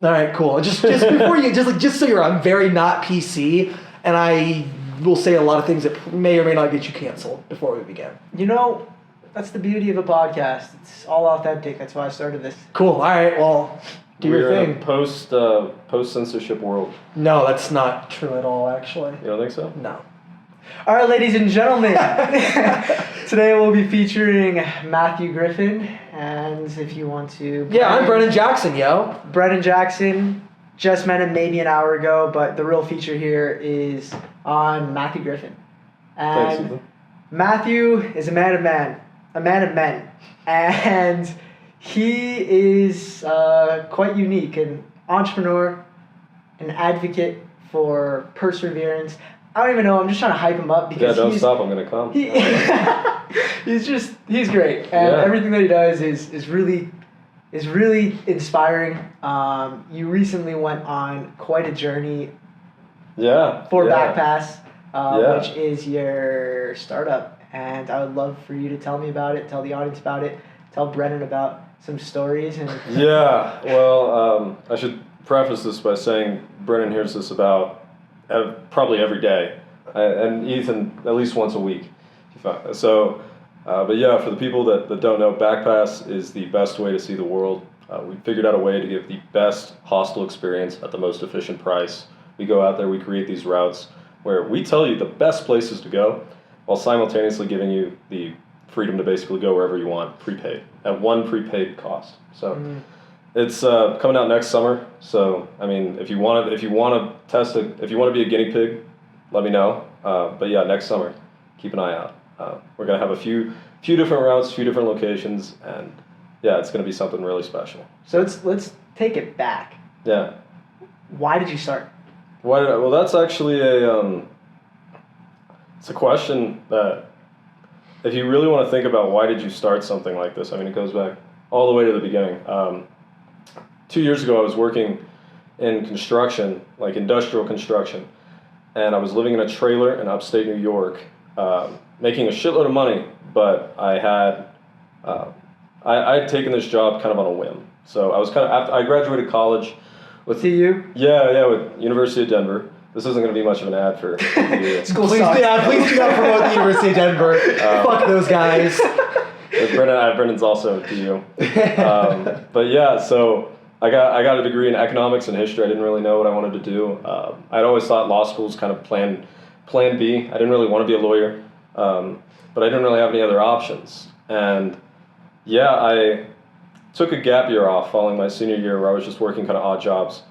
All right, cool. Just before you, just so you're, I'm very not PC, and I will say a lot of things that may or may not get you canceled before we begin. You know, that's the beauty of a podcast. It's all authentic. That's why I started this. Cool. All right. Well, do your thing. We're in a post censorship world. No, that's not true at all. Actually. You don't think so? No. All right, ladies and gentlemen. Today we'll be featuring Matthew Griffen, and if you want to... Yeah, I'm Brennen Jackson, yo. Brennen Jackson. Just met him maybe an hour ago, but the real feature here is on Matthew Griffen. And Thanks, Ethan. Matthew is a man of men, and he is quite unique, an entrepreneur, an advocate for perseverance. I don't even know. I'm just trying to hype him up because don't stop. I'm gonna come. He's great, and everything that he does is really inspiring. You recently went on quite a journey. For BackPass, which is your startup, and I would love for you to tell me about it, tell the audience about it, tell Brennen about some stories. And yeah, well, I should preface this by saying Brennen hears this about probably every day, and Ethan at least once a week. So, but yeah, for the people that don't know, BackPass is the best way to see the world. We figured out a way to give the best hostel experience at the most efficient price. We go out there, we create these routes where we tell you the best places to go while simultaneously giving you the freedom to basically go wherever you want, prepaid, at one prepaid cost. So it's coming out next summer. So, I mean, if you want to test it, if you want to be a guinea pig, let me know. But yeah, next summer, keep an eye out. We're going to have a few different routes, few different locations, and yeah, it's going to be something really special. So let's take it back. Yeah. Why did you start? Well, that's actually it's a question that if you really want to think about why did you start something like this, I mean, it goes back all the way to the beginning. 2 years ago, I was working in construction, like industrial construction, and I was living in a trailer in upstate New York, making a shitload of money, but I had taken this job kind of on a whim. So I was I graduated college with TU? Yeah, with University of Denver. This isn't going to be much of an ad for TU. School Please do not promote the University of Denver. Fuck those guys. Brennan's also at TU. But yeah, so I got a degree in economics and history. I didn't really know what I wanted to do. I'd always thought law school was kind of plan B. I didn't really want to be a lawyer, but I didn't really have any other options. And yeah, I took a gap year off following my senior year where I was just working kind of odd jobs.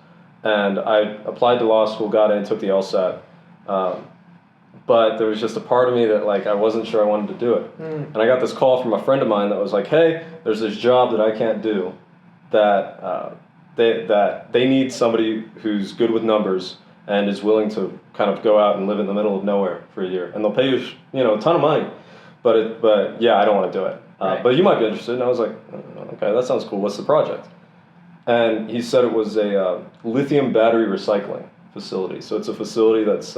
And I applied to law school, got in, took the LSAT. But there was just a part of me that I wasn't sure I wanted to do it. And I got this call from a friend of mine that was like, hey, there's this job that I can't do that they need somebody who's good with numbers and is willing to kind of go out and live in the middle of nowhere for a year. And they'll pay you, a ton of money. But yeah, I don't want to do it. Right. But you might be interested. And I was like, okay, that sounds cool. What's the project? And he said it was a lithium battery recycling facility. So it's a facility that's,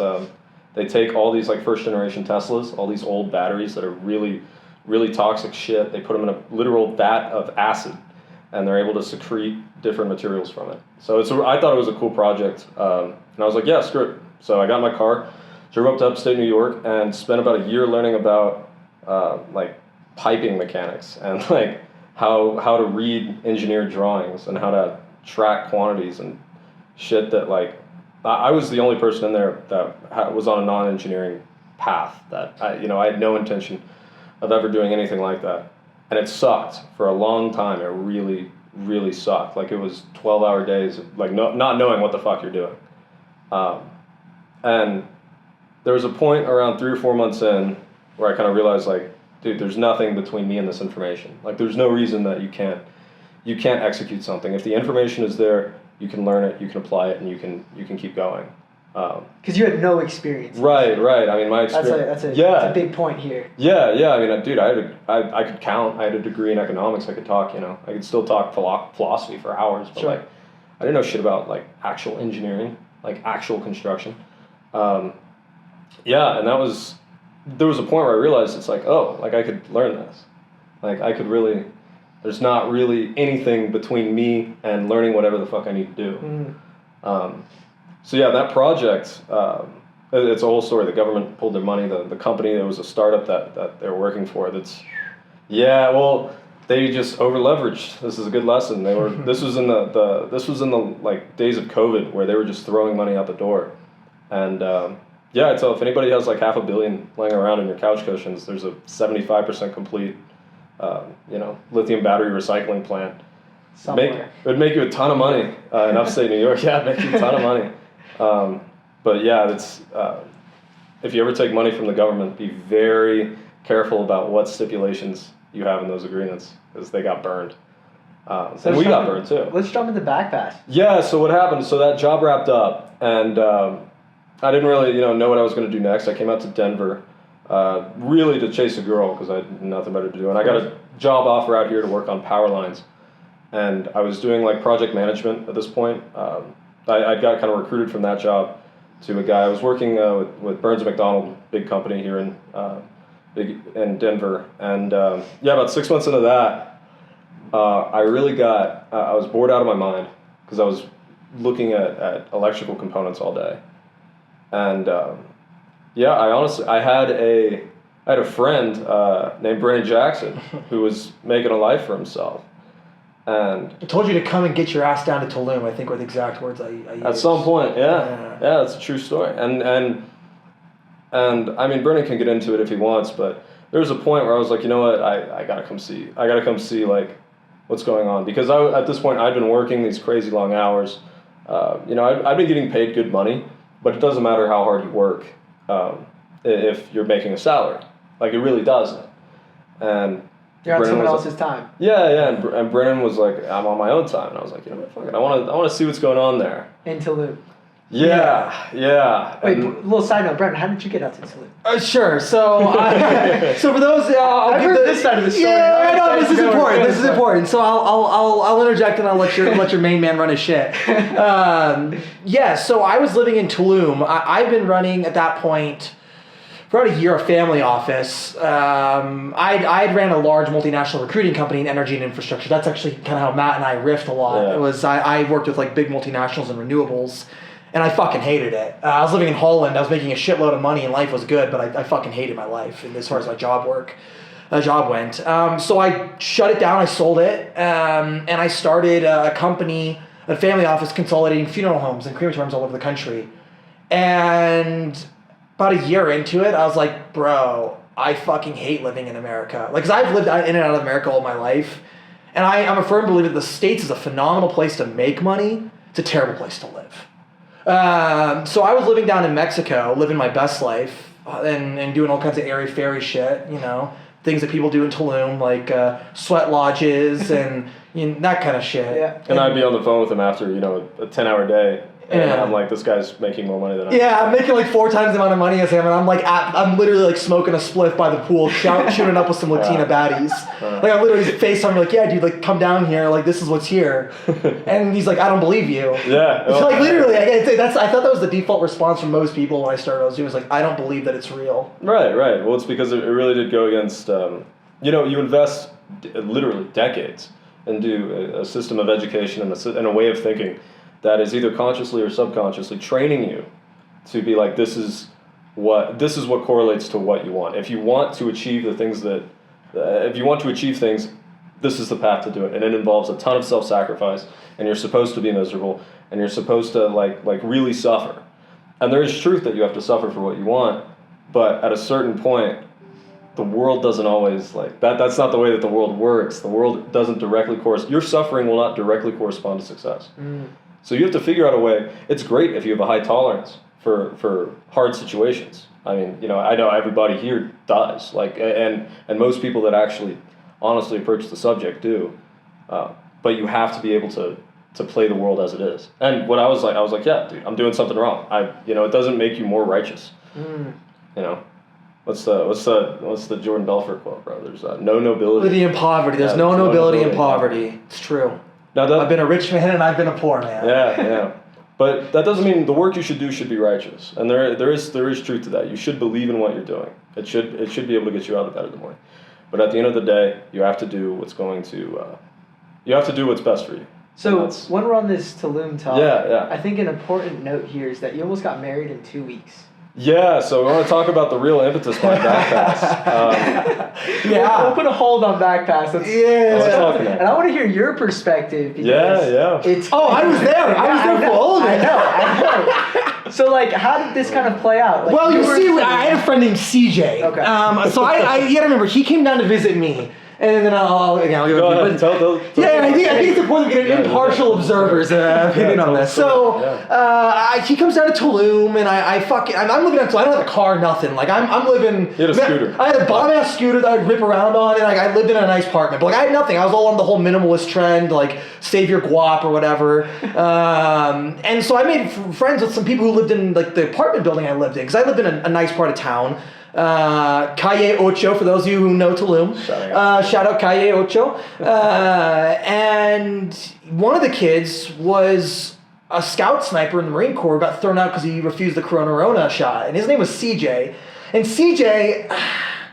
they take all these first generation Teslas, all these old batteries that are really, really toxic shit. They put them in a literal vat of acid, and they're able to secrete different materials from it. So I thought it was a cool project. And I was like, yeah, screw it. So I got in my car, drove up to upstate New York, and spent about a year learning about piping mechanics and how to read engineered drawings and how to track quantities and shit that I was the only person in there that was on a non-engineering path that I had no intention of ever doing anything like that. And it sucked for a long time. It really, really sucked. It was 12-hour days of not knowing what the fuck you're doing. And there was a point around 3 or 4 months in where I kind of realized dude, there's nothing between me and this information. There's no reason that you can't execute something. If the information is there, you can learn it, you can apply it, and you can keep going. Because you had no experience. Right. I mean, my experience. That's a big point here. Yeah. I mean, dude, I could count. I had a degree in economics. I could talk. I could still talk philosophy for hours. But sure. I didn't know shit about actual engineering, actual construction. Yeah, and there was a point where I realized it's I could learn this. I could really There's not really anything between me and learning whatever the fuck I need to do. So yeah, that project, it's a whole story. The government pulled their money. The company, there was a startup that they were working for. Well, they just over leveraged. This is a good lesson. This was in the like days of COVID where they were just throwing money out the door. And yeah, so if anybody has like $500 million laying around in your couch cushions, there's a 75% complete, lithium battery recycling plant. Somewhere. It would make you a ton of money in upstate New York. Yeah, it'd make you a ton of money. But yeah, if you ever take money from the government, be very careful about what stipulations you have in those agreements, because they got burned. And we got burned too. Let's jump into BackPass. Yeah, so what happened? So that job wrapped up, and I didn't really know what I was going to do next. I came out to Denver really to chase a girl because I had nothing better to do. And I got a job offer out here to work on power lines. And I was doing like project management at this point. I got kind of recruited from that job to a guy. I was working with Burns & McDonnell, big company here in Denver. And yeah, about 6 months into that, I was bored out of my mind because I was looking at electrical components all day. And yeah, I had a friend named Brennen Jackson who was making a life for himself. And I told you to come and get your ass down to Tulum, I think were the exact words I used. At some point, yeah, that's a true story. And I mean, Brennen can get into it if he wants, but there was a point where I was like, you know what, I gotta come see like what's going on, because at this point I'd been working these crazy long hours. I've been getting paid good money, but it doesn't matter how hard you work if you're making a salary. Like, it really doesn't. And you're on Brennen someone was else's time. Yeah, and Brennen was like, I'm on my own time, and I was like, you know what, fuck it, I want to see what's going on there. In Tulum. Yeah. Wait, little side note, Brennen, how did you get out to Tulum? Sure. So, so for those, I've heard this side of the story. Yeah, I know this is important. This is important. So I'll interject and I'll let your main man run his shit. Yeah. So I was living in Tulum. I've been running at that point for about a year a family office. I ran a large multinational recruiting company in energy and infrastructure. That's actually kind of how Matt and I riffed a lot. Yeah. It was I worked with like big multinationals and renewables. And I fucking hated it. I was living in Holland. I was making a shitload of money and life was good, but I fucking hated my life as far as my job went. So I shut it down. I sold it. And I started a company, a family office consolidating funeral homes and crematoriums all over the country. And about a year into it, I was like, bro, I fucking hate living in America. Like, 'cause I've lived in and out of America all my life. And I'm a firm believer that the States is a phenomenal place to make money. It's a terrible place to live. So I was living down in Mexico, living my best life, and doing all kinds of airy-fairy shit, things that people do in Tulum, like sweat lodges and that kind of shit. Yeah. And I'd be on the phone with him after, a 10-hour day. And I'm like, this guy's making more money than I am. Yeah, I'm making like 4 times the amount of money as him, and I'm literally like smoking a spliff by the pool, shooting up with some Latina baddies. Like, I'm literally FaceTime, like, yeah, dude, like, come down here, like, this is what's here. And he's like, I don't believe you. Yeah. It's like, literally, I thought that was the default response from most people when I started. I was doing, like, I don't believe that it's real. Right. Well, it's because it really did go against, you invest literally decades into a system of education and a way of thinking that is either consciously or subconsciously training you to be like, this is what correlates to what you want. If you want to achieve the things things, this is the path to do it. And it involves a ton of self-sacrifice, and you're supposed to be miserable, and you're supposed to like really suffer. And there is truth that you have to suffer for what you want, but at a certain point, the world doesn't always like that. That's not the way that the world works. The world doesn't directly your suffering will not directly correspond to success. So you have to figure out a way. It's great if you have a high tolerance for hard situations. I mean, I know everybody here does. Like, and most people that actually honestly approach the subject do. But you have to be able to play the world as it is. And what I was like, yeah, dude, I'm doing something wrong. It doesn't make you more righteous. What's the Jordan Belfort quote, bro? There's no nobility in poverty. There's no nobility in poverty. It's true. Now I've been a rich man and I've been a poor man. Yeah. But that doesn't mean the work you should do should be righteous. And there is truth to that. You should believe in what you're doing. It should be able to get you out of bed in the morning. But at the end of the day, you have to do what's you have to do what's best for you. So when we're on this Tulum talk, Yeah. I think an important note here is that you almost got married in 2 weeks. Yeah, so we want to talk about the real impetus behind BackPass. We'll put a hold on BackPass. And I want to hear your perspective. Because it's. Oh, I was there. I was there for all of it. I know. So, like, how did this kind of play out? Like, well, you see, I had a friend named CJ. Okay. So you gotta remember, he came down to visit me. And then I'll give Go ahead, tell I think it's important to get an impartial observer's opinion on this. So he comes down to Tulum, and I'm living out. So I don't have a car, nothing. Like I'm living. You had a scooter. I had a bomb ass scooter that I'd rip around on, and like I lived in a nice apartment. But like I had nothing. I was all on the whole minimalist trend, like save your guap or whatever. And so I made friends with some people who lived in like the apartment building I lived in, because I lived in a nice part of town. Calle Ocho, for those of you who know Tulum. Shout out Calle Ocho. And one of the kids was a scout sniper in the Marine Corps, got thrown out because he refused the Corona shot. And his name was CJ. And CJ...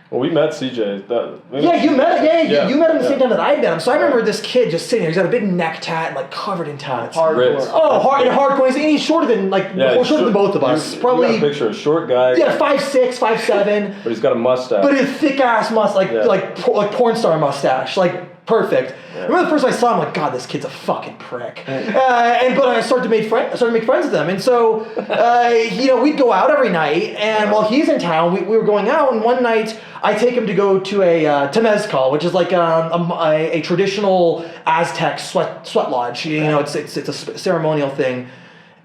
Well, we met CJ. You met him the same time that I met him. So I remember this kid just sitting there. He's got a big neck tat, like covered in tats. Hardcore. Hardcore. And he's shorter than shorter than both of us. Probably. You got a picture, a short guy. Yeah, 5'6", 5'7". But he's got a mustache. But a thick ass mustache, like porn star mustache, like perfect. Yeah. I remember the first time I saw him, like, God, this kid's a fucking prick. But I started to make friends with him, and so we'd go out every night. And while he's in town, we were going out. And one night, I take him to go to a temezcal, which is like a traditional Aztec sweat lodge. It's a ceremonial thing.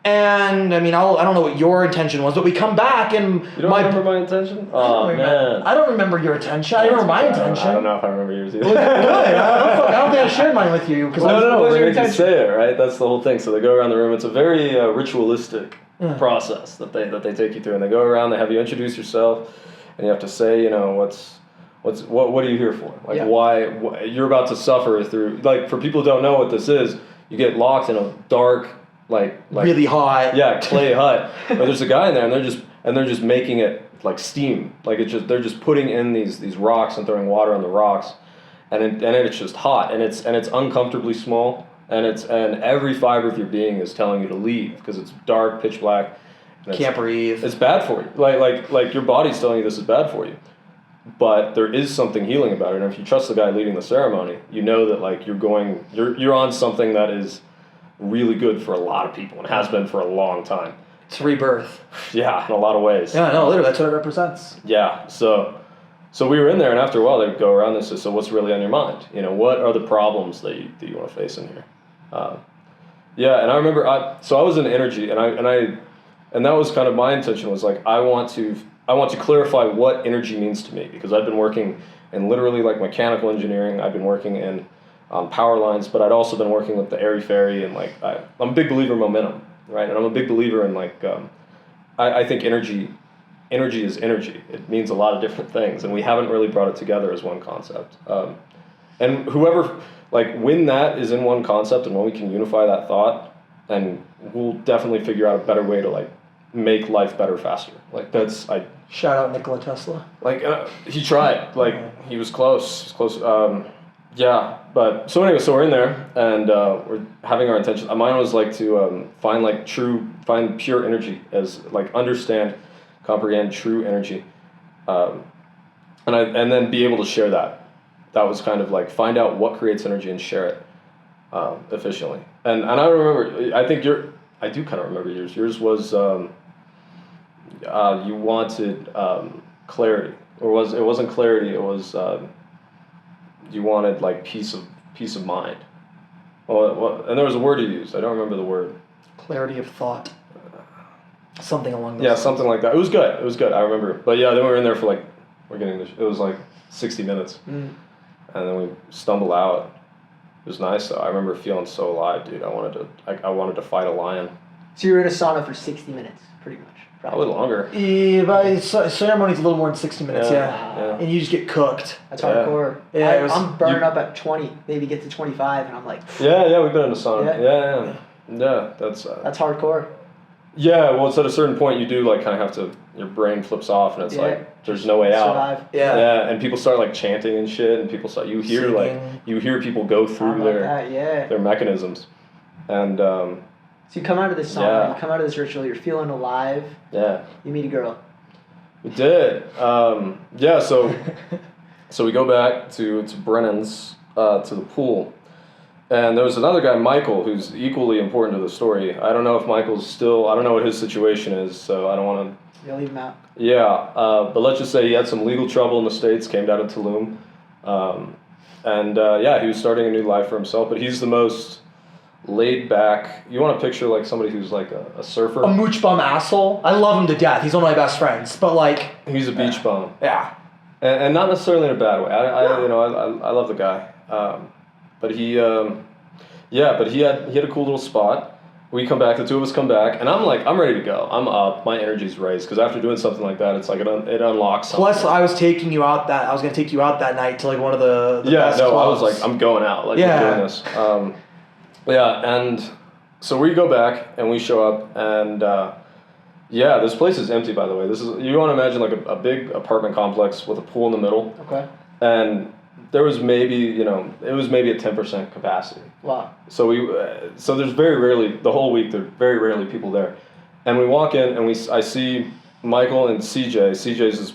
And I mean, I don't know what your intention was, but we come back and you don't remember my intention? Oh man, I don't remember your intention. I remember my intention. I don't know if I remember yours either. Good. I don't think I shared mine with you. No. They make you say it, right? That's the whole thing. So they go around the room. It's a very ritualistic process that they take you through, and they go around. They have you introduce yourself, and you have to say, what are you here for? Like why you're about to suffer through. Like for people who don't know what this is, you get locked in a dark. Like really hot. Yeah, clay hut. But there's a guy in there, and they're just making it like steam. Like they're just putting in these rocks and throwing water on the rocks, and it's just hot, and it's uncomfortably small, and every fiber of your being is telling you to leave because it's dark, pitch black. Can't breathe. It's bad for you. Like your body's telling you this is bad for you. But there is something healing about it, and if you trust the guy leading the ceremony, you know that like you're on something that is really good for a lot of people and has been for a long time. It's rebirth. Yeah, in a lot of ways. Yeah, no, literally, that's what it represents. Yeah, so we were in there, and after a while, they would go around and say, so what's really on your mind? What are the problems that you want to face in here? And I remember, I was in energy, and that was kind of my intention, was like, I want to clarify what energy means to me, because I've been working in literally like mechanical engineering. I've been working in power lines, but I'd also been working with the airy-fairy, and like I'm a big believer in momentum, right? And I'm a big believer in like I think energy is energy. It means a lot of different things, and we haven't really brought it together as one concept. And whoever, like, when that is in one concept and when we can unify that thought, then we'll definitely figure out a better way to like make life better faster. Like shout out Nikola Tesla. Like he tried. Like he was close. But so anyway, so we're in there, and we're having our intention. Mine was like to find pure energy, as like understand, comprehend true energy, and then be able to share that. That was kind of like find out what creates energy and share it efficiently. And I remember, I do kind of remember yours. Yours was you wanted clarity, or it wasn't clarity. It was you wanted like peace of mind. And there was a word you used. I don't remember the word. Clarity of thought. Something along those lines. Yeah, something like that. It was good. I remember. But yeah, then we were in there for like, it was like 60 minutes. And then we stumbled out. It was nice though. I remember feeling so alive, dude. I wanted to fight a lion. So you were in a sauna for 60 minutes, pretty much. Probably longer. Yeah, but ceremony's a little more than 60 minutes, yeah. And you just get cooked. That's hardcore. Yeah, I'm burning up at 20, maybe get to 25, and I'm like... Yeah, we've been in a sauna. Yeah, that's... That's hardcore. Yeah, well, it's at a certain point you do like kind of have to. Your brain flips off, and it's like there's no way out. Survive. Yeah, and people start like chanting and shit, and people start. You hear people go through their mechanisms, and so you come out of this song, you come out of this ritual, you're feeling alive. Yeah. You meet a girl. We did. Yeah. So we go back to Brennen's to the pool. And there was another guy, Michael, who's equally important to the story. I don't know if Michael's still, I don't know what his situation is, so I don't want to... You'll leave him out. Yeah, but let's just say he had some legal trouble in the States, came down to Tulum. He was starting a new life for himself, but he's the most laid back. You want to picture like somebody who's like a surfer? A mooch bum asshole. I love him to death. He's one of my best friends, but like... He's a beach bum. Yeah. And not necessarily in a bad way. I love the guy. But he had a cool little spot. We come back, the two of us come back, and I'm ready to go. I'm up, my energy's raised, because after doing something like that, it's like it unlocks something. Plus, I was going to take you out that night to like one of the best clubs. I was like, I'm going out, like we're doing this. And so we go back, and we show up, and this place is empty, by the way. You want to imagine like a big apartment complex with a pool in the middle. Okay. And there was maybe a 10% capacity. Wow. So there's very rarely, the whole week, there's very rarely people there. And we walk in and I see Michael and CJ. CJ's is,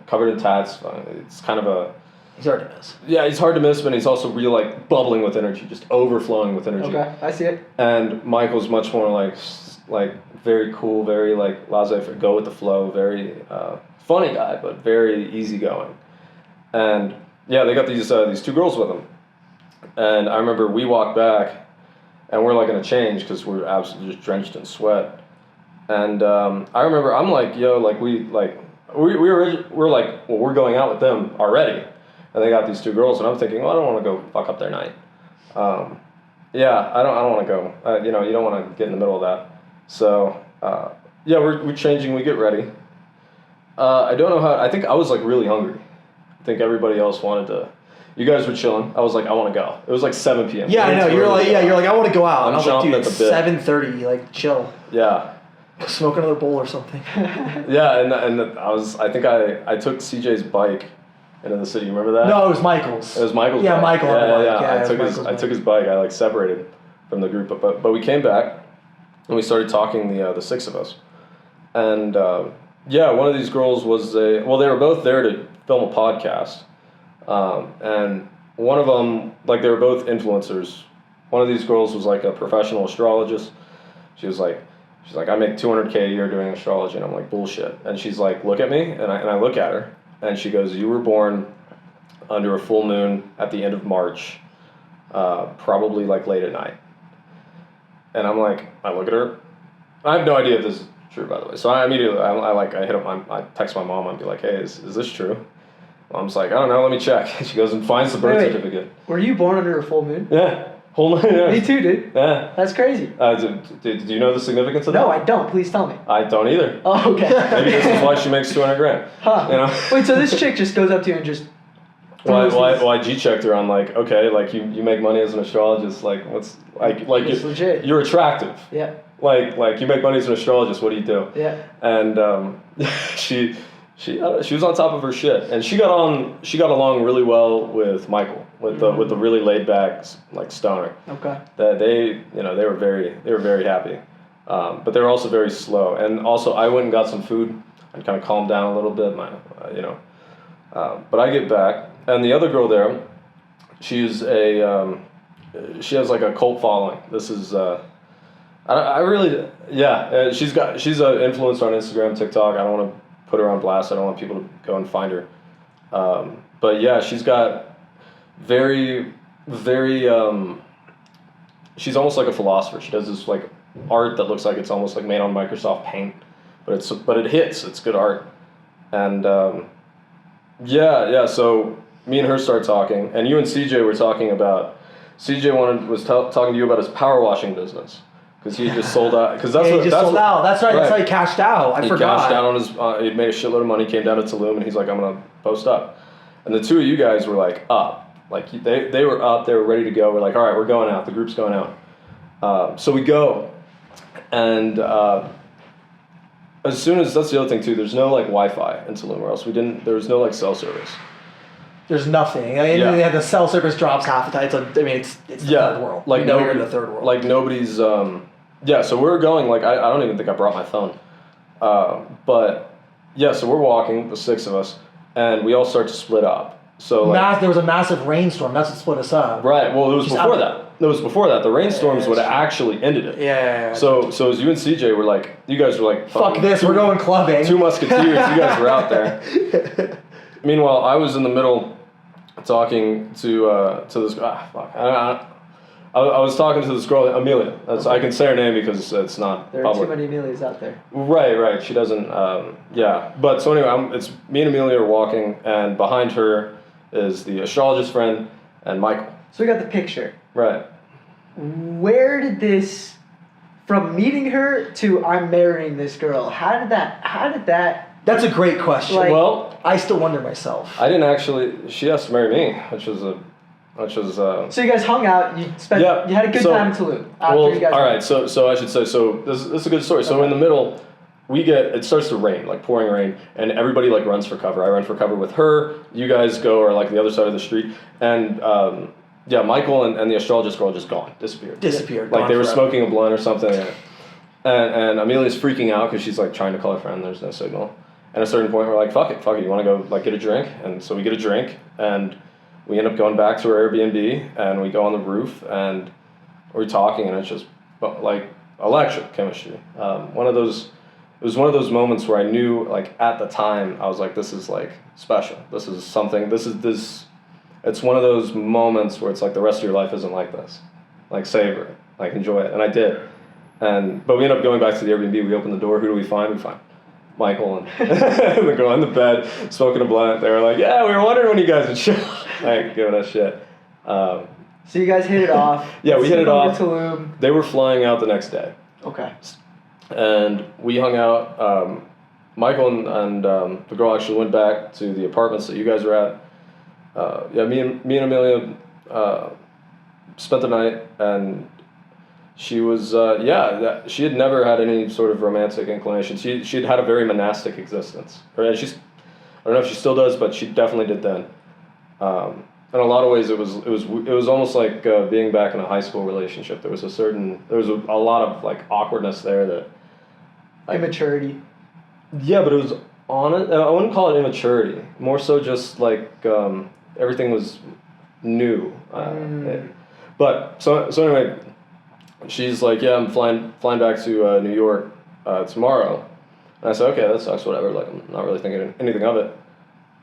covered in tats. It's kind of he's hard to miss. Yeah, he's hard to miss, but he's also really like bubbling with energy, just overflowing with energy. Okay, I see it. And Michael's much more like very cool, very like laissez-faire, go with the flow, very funny guy, but very easygoing. And yeah, they got these two girls with them. And I remember we walked back, and we're like gonna change because we're absolutely just drenched in sweat. And I remember I'm like, yo, like we're like, well, we're going out with them already, and they got these two girls, and I'm thinking, well, I don't want to go fuck up their night. I don't want to go. You don't want to get in the middle of that. So we're changing. We get ready. I don't know how. I think I was like really hungry. I think everybody else wanted to. You guys were chilling. I was like, I want to go. It was like 7 p.m. Yeah, I know. You're like, I want to go out. I'm and I was like, dude, chomping at the bit. 7:30. Like, chill. Yeah. Smoke another bowl or something. Yeah, and I think I took CJ's bike into the city. Remember that? No, it was Michael's. It was Michael's. Yeah, bike. Michael. Yeah. I took his bike. I like separated from the group, but we came back and we started talking, the six of us, and one of these girls was they were both there to film a podcast. And one of them, like they were both influencers. One of these girls was like a professional astrologist. She's like, I make $200K a year doing astrology, and I'm like, bullshit. And she's like, look at me, and I look at her, and she goes, you were born under a full moon at the end of March, probably like late at night. And I'm like, I look at her. I have no idea if this is true, by the way. So I immediately, I text my mom and be like, hey, is this true? Mom's like, I don't know, let me check. She goes and finds the birth certificate. Were you born under a full moon? Yeah. Whole moon, yeah. Me too, dude. Yeah. That's crazy. Do you know the significance of that? No, I don't. Please tell me. I don't either. Oh, okay. Maybe this is why she makes $200,000. Huh. Wait, so this chick just goes up to you and just... Well, I G-checked her on like, okay, like you make money as an astrologist, like what's, like it's legit. You're attractive. Yeah. Like you make money as an astrologist, what do you do? Yeah. And she was on top of her shit, and she got along really well with Michael, with the really laid back like stoner. Okay. That they were very happy, but they were also very slow. And also I went and got some food and kind of calmed down a little bit. But I get back, and the other girl there, she has like a cult following. This is she's an influencer on Instagram, TikTok. I don't want to put her on blast. I don't want people to go and find her. But yeah, she's got very, very, she's almost like a philosopher. She does this like art that looks like it's almost like made on Microsoft Paint, but it hits, it's good art. And so me and her start talking, and you and CJ were talking about, CJ was talking to you about his power washing business. Because he just sold out. Because that's sold out. That's right. That's how he cashed out. I forgot. He cashed out on his. He made a shitload of money. Came down to Tulum, and he's like, "I'm gonna post up." And the two of you guys were like up. Like they were up. They were ready to go. We're like, "All right, we're going out. The group's going out." So we go, and as soon as, that's the other thing too, there's no like Wi-Fi in Tulum, or else there was no like cell service. There's nothing. I mean, Yeah. the cell service drops half the time. It's the third world. Like you know you're in the third world. Like nobody's, yeah, so we're going, like, I don't even think I brought my phone. But, yeah, so we're walking, the 6 of us, and we all start to split up. So, like, there was a massive rainstorm. That's what split us up. right, well, it was before that. It was before that. The rainstorms would have true. actually ended it. Yeah. So as you and CJ were like, you guys were like, Fuck this, we're going clubbing. 2 musketeers, you guys were out there. Meanwhile, I was in the middle talking to this, I was talking to this girl, Amelia. I can say her name because it's not There public. are too many Amelias out there. Right. She doesn't, yeah. But so anyway, it's me and Amelia are walking, and behind her is the astrologist friend and Michael. So we got the picture. Right. Where did this, from meeting her to I'm marrying this girl, how did that That's a great question. Like- Well, I still wonder myself. I didn't actually, she asked to marry me, which was So you guys hung out, you had a good time in Tulum after you guys all right, so I should say, so this is a good story. So in the middle, it starts to rain, like pouring rain, and everybody like runs for cover. I run for cover with her, you guys are like the other side of the street, and yeah, Michael and the astrologist girl just disappeared. Like they were smoking a blunt or something, and Amelia's freaking out because she's like trying to call her friend, there's no signal. And at a certain point we're like, fuck it, you wanna go like get a drink? And so we get a drink, and we end up going back to our Airbnb, and we go on the roof, and we're talking, and it's just like electric chemistry. It was one of those moments where I knew, like at the time, I was like, this is like special. This is something. It's one of those moments where it's like the rest of your life isn't like this. Like savor it, like enjoy it, and I did. But we end up going back to the Airbnb. We open the door. Who do we find? We find Michael and the girl in the bed smoking a blunt. They were like, yeah, we were wondering when you guys would show. Like giving us shit. So you guys hit it off. Yeah, we hit it off. Tulum. They were flying out the next day. Okay. And we hung out. Michael and the girl actually went back to the apartments that you guys were at. Yeah, me and Amelia spent the night, and she was she had never had any sort of romantic inclination. She had had a very monastic existence. And I don't know if she still does, but she definitely did then. In a lot of ways, it was almost like being back in a high school relationship. There was a lot of like awkwardness there that Immaturity. Yeah, but it was honest. I wouldn't call it immaturity. More so, just like everything was new. But so anyway, she's like, yeah, I'm flying back to New York tomorrow, and I said, okay, that sucks. Whatever. Like, I'm not really thinking anything of it.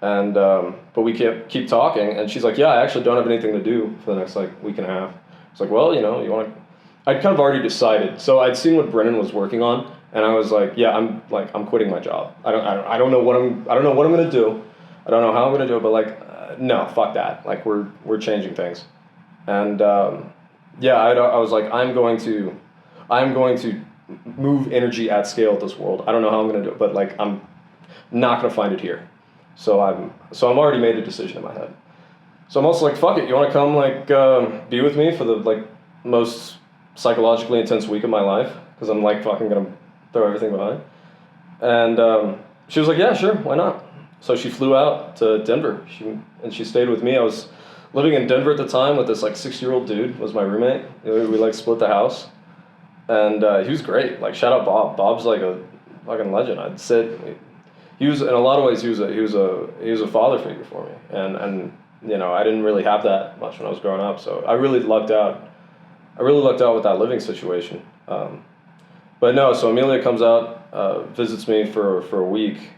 And but we keep talking, and she's like, yeah, I actually don't have anything to do for the next like week and a half. It's like, well, you know, you want to. I'd kind of already decided. So I'd seen what Brennen was working on, and I was like, yeah, I'm quitting my job. I don't know what I'm gonna do. I don't know how I'm gonna do it, but like, no, fuck that. Like we're changing things, and yeah, I was like, I'm going to move energy at scale at this world. I don't know how I'm gonna do it, but like I'm not gonna find it here. So I've already made a decision in my head. So I'm also like, fuck it. You want to come like be with me for the like most psychologically intense week of my life? Because I'm like fucking gonna throw everything behind. And she was like, yeah, sure, why not? So she flew out to Denver. She stayed with me. I was living in Denver at the time with this like 6-year-old dude, was my roommate. We like split the house, and he was great. Like shout out Bob. Bob's like a fucking legend. I'd sit. He was in a lot of ways. He was a father figure for me, and you know I didn't really have that much when I was growing up. So I really lucked out. With that living situation. But no, so Amelia comes out, visits me for a week,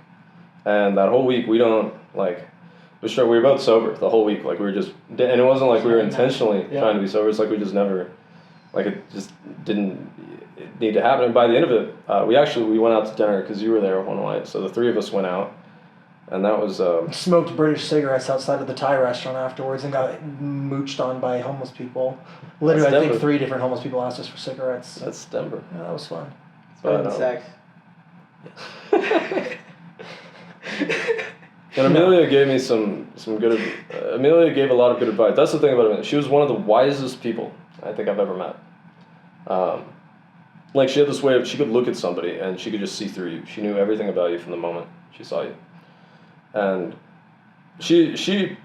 and that whole week we don't like. We were both sober the whole week. Like we were just, and it wasn't like we were intentionally trying to be sober. It's like we just never, like it just didn't need to happen. And by the end of it, we went out to dinner because you were there one night. So the 3 of us went out, and that was smoked British cigarettes outside of the Thai restaurant afterwards and got mooched on by homeless people. Literally, I think 3 different homeless people asked us for cigarettes. That's Denver. Yeah, that was fun. Better than sex. And Amelia gave me some good. Amelia gave a lot of good advice. That's the thing about Amelia. She was one of the wisest people I think I've ever met. like she had this way of, she could look at somebody and she could just see through you. She knew everything about you from the moment she saw you. And she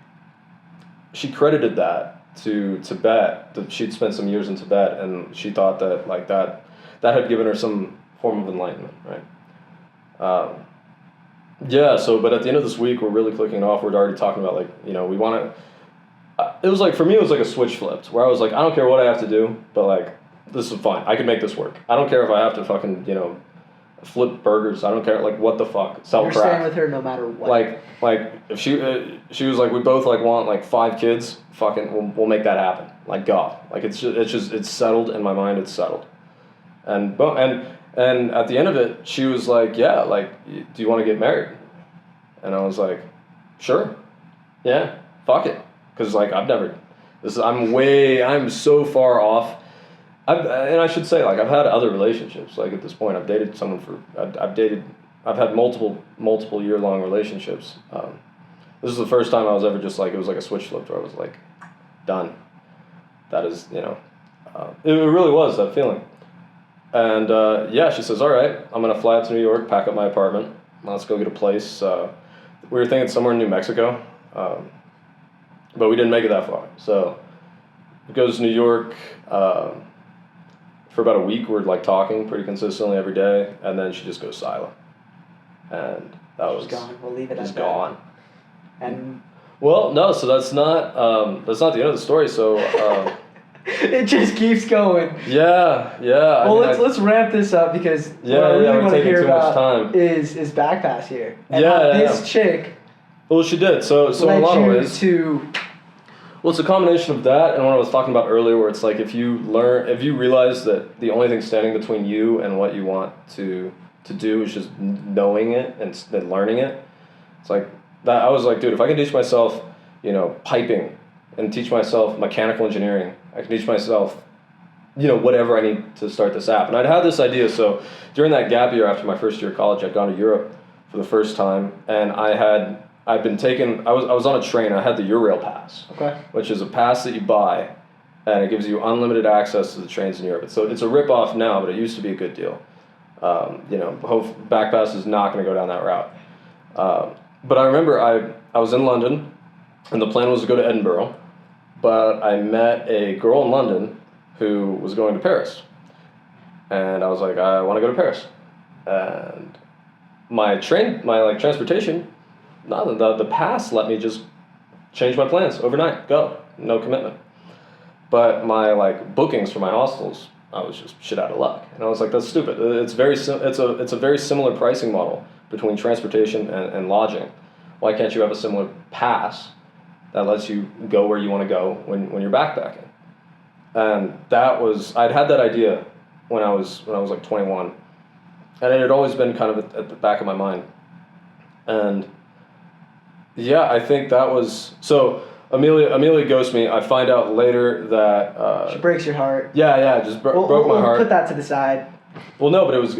credited that to Tibet, that she'd spent some years in Tibet, and she thought that like that had given her some form of enlightenment, right? Yeah, so, but at the end of this week, we're really clicking off. We're already talking about, like, you know, we want to, it was like, for me, it was like a switch flipped, where I was like, I don't care what I have to do, but like, this is fine. I can make this work. I don't care if I have to fucking, you know, flip burgers. I don't care, like, what the fuck, sell You're crack. staying with her no matter what. Like if she was like, we both like want like 5 kids, fucking, we'll make that happen. Like, God, like it's settled in my mind. It's settled, and at the end of it, she was like, yeah, like, do you want to get married? And I was like, sure, yeah, fuck it, because like I'm so far off. And I should say, like, I've had other relationships. Like, at this point, I've dated someone I've had multiple year-long relationships. This is the first time I was ever just like, it was like a switch flipped where I was like, done. That is, you know, it really was that feeling. And yeah, she says, all right, I'm going to fly out to New York, pack up my apartment. Let's go get a place. We were thinking somewhere in New Mexico, but we didn't make it that far. So it goes to New York. For about a week, we're like talking pretty consistently every day, and then she just goes silent. And that was gone. We'll leave it just at that. gone. And well, no, so that's not the end of the story. So it just keeps going. yeah. Well, let's ramp this up, because what I really want to hear about is BackPass here. And this chick. Well, she did. So in a lot of ways. Well, it's a combination of that and what I was talking about earlier, where it's like if you realize that the only thing standing between you and what you want to do is just knowing it and then learning it. It's like that. I was like, dude, if I can teach myself, you know, piping, and teach myself mechanical engineering, I can teach myself, you know, whatever I need to start this app. And I'd had this idea. So during that gap year after my first year of college, I'd gone to Europe for the first time, and I was on a train. I had the Eurail pass, okay, which is a pass that you buy, and it gives you unlimited access to the trains in Europe. It's a rip-off now, but it used to be a good deal. You know, BackPass is not going to go down that route. But I remember I was in London, and the plan was to go to Edinburgh, but I met a girl in London who was going to Paris, and I was like, I want to go to Paris, and my transportation. No, the pass let me just change my plans overnight. Go, no commitment. But my like bookings for my hostels, I was just shit out of luck, and I was like, that's stupid. It's a very similar pricing model between transportation and lodging. Why can't you have a similar pass that lets you go where you want to go when you're backpacking? And I'd had that idea when I was like 21, and it had always been kind of at the back of my mind, and. Yeah, I think that was so. Amelia ghosts me. I find out later that she breaks your heart. Yeah, just broke my heart. Put that to the side. Well, no, but it was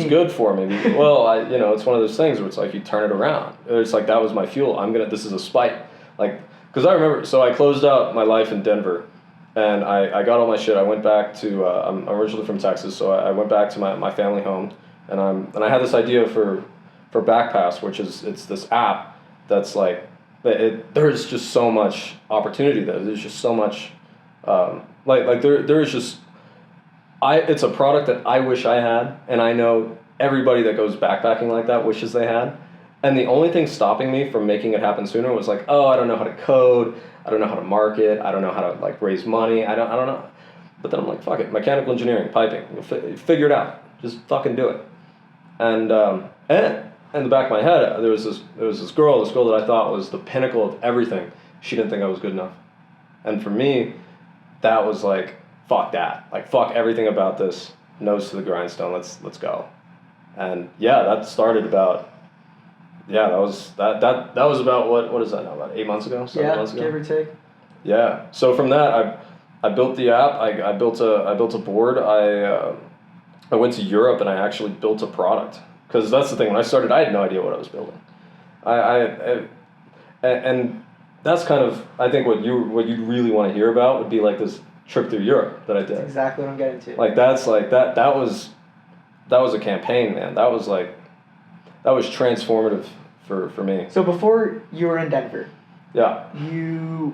good for me. Well, it's one of those things where it's like you turn it around. It's like that was my fuel. This is a spite, like, because I remember. So I closed out my life in Denver, and I got all my shit. I went back to. I'm originally from Texas, so I went back to my family home, and I had this idea for BackPass, which is it's this app. That's like, there's just so much opportunity there. There's just so much, there is just, it's a product that I wish I had, and I know everybody that goes backpacking like that wishes they had. And the only thing stopping me from making it happen sooner was like, oh, I don't know how to code, I don't know how to market, I don't know how to like raise money, I don't know. But then I'm like, fuck it, mechanical engineering, piping, figure it out, just fucking do it. And in the back of my head, there was this girl that I thought was the pinnacle of everything. She didn't think I was good enough. And for me, that was like, fuck that. Like, fuck everything about this. Nose to the grindstone. Let's go. And yeah, that started about, that was about, what is that now, about 8 months ago? 7 months ago? Give or take. Yeah. So from that, I built the app. I built a board. I went to Europe, and I actually built a product. Because that's the thing. When I started, I had no idea what I was building. And that's kind of, I think what you really want to hear about would be like this trip through Europe that I did. That's exactly what I'm getting to. Like that's like that was a campaign, man. That was transformative for me. So before you were in Denver, Yeah. you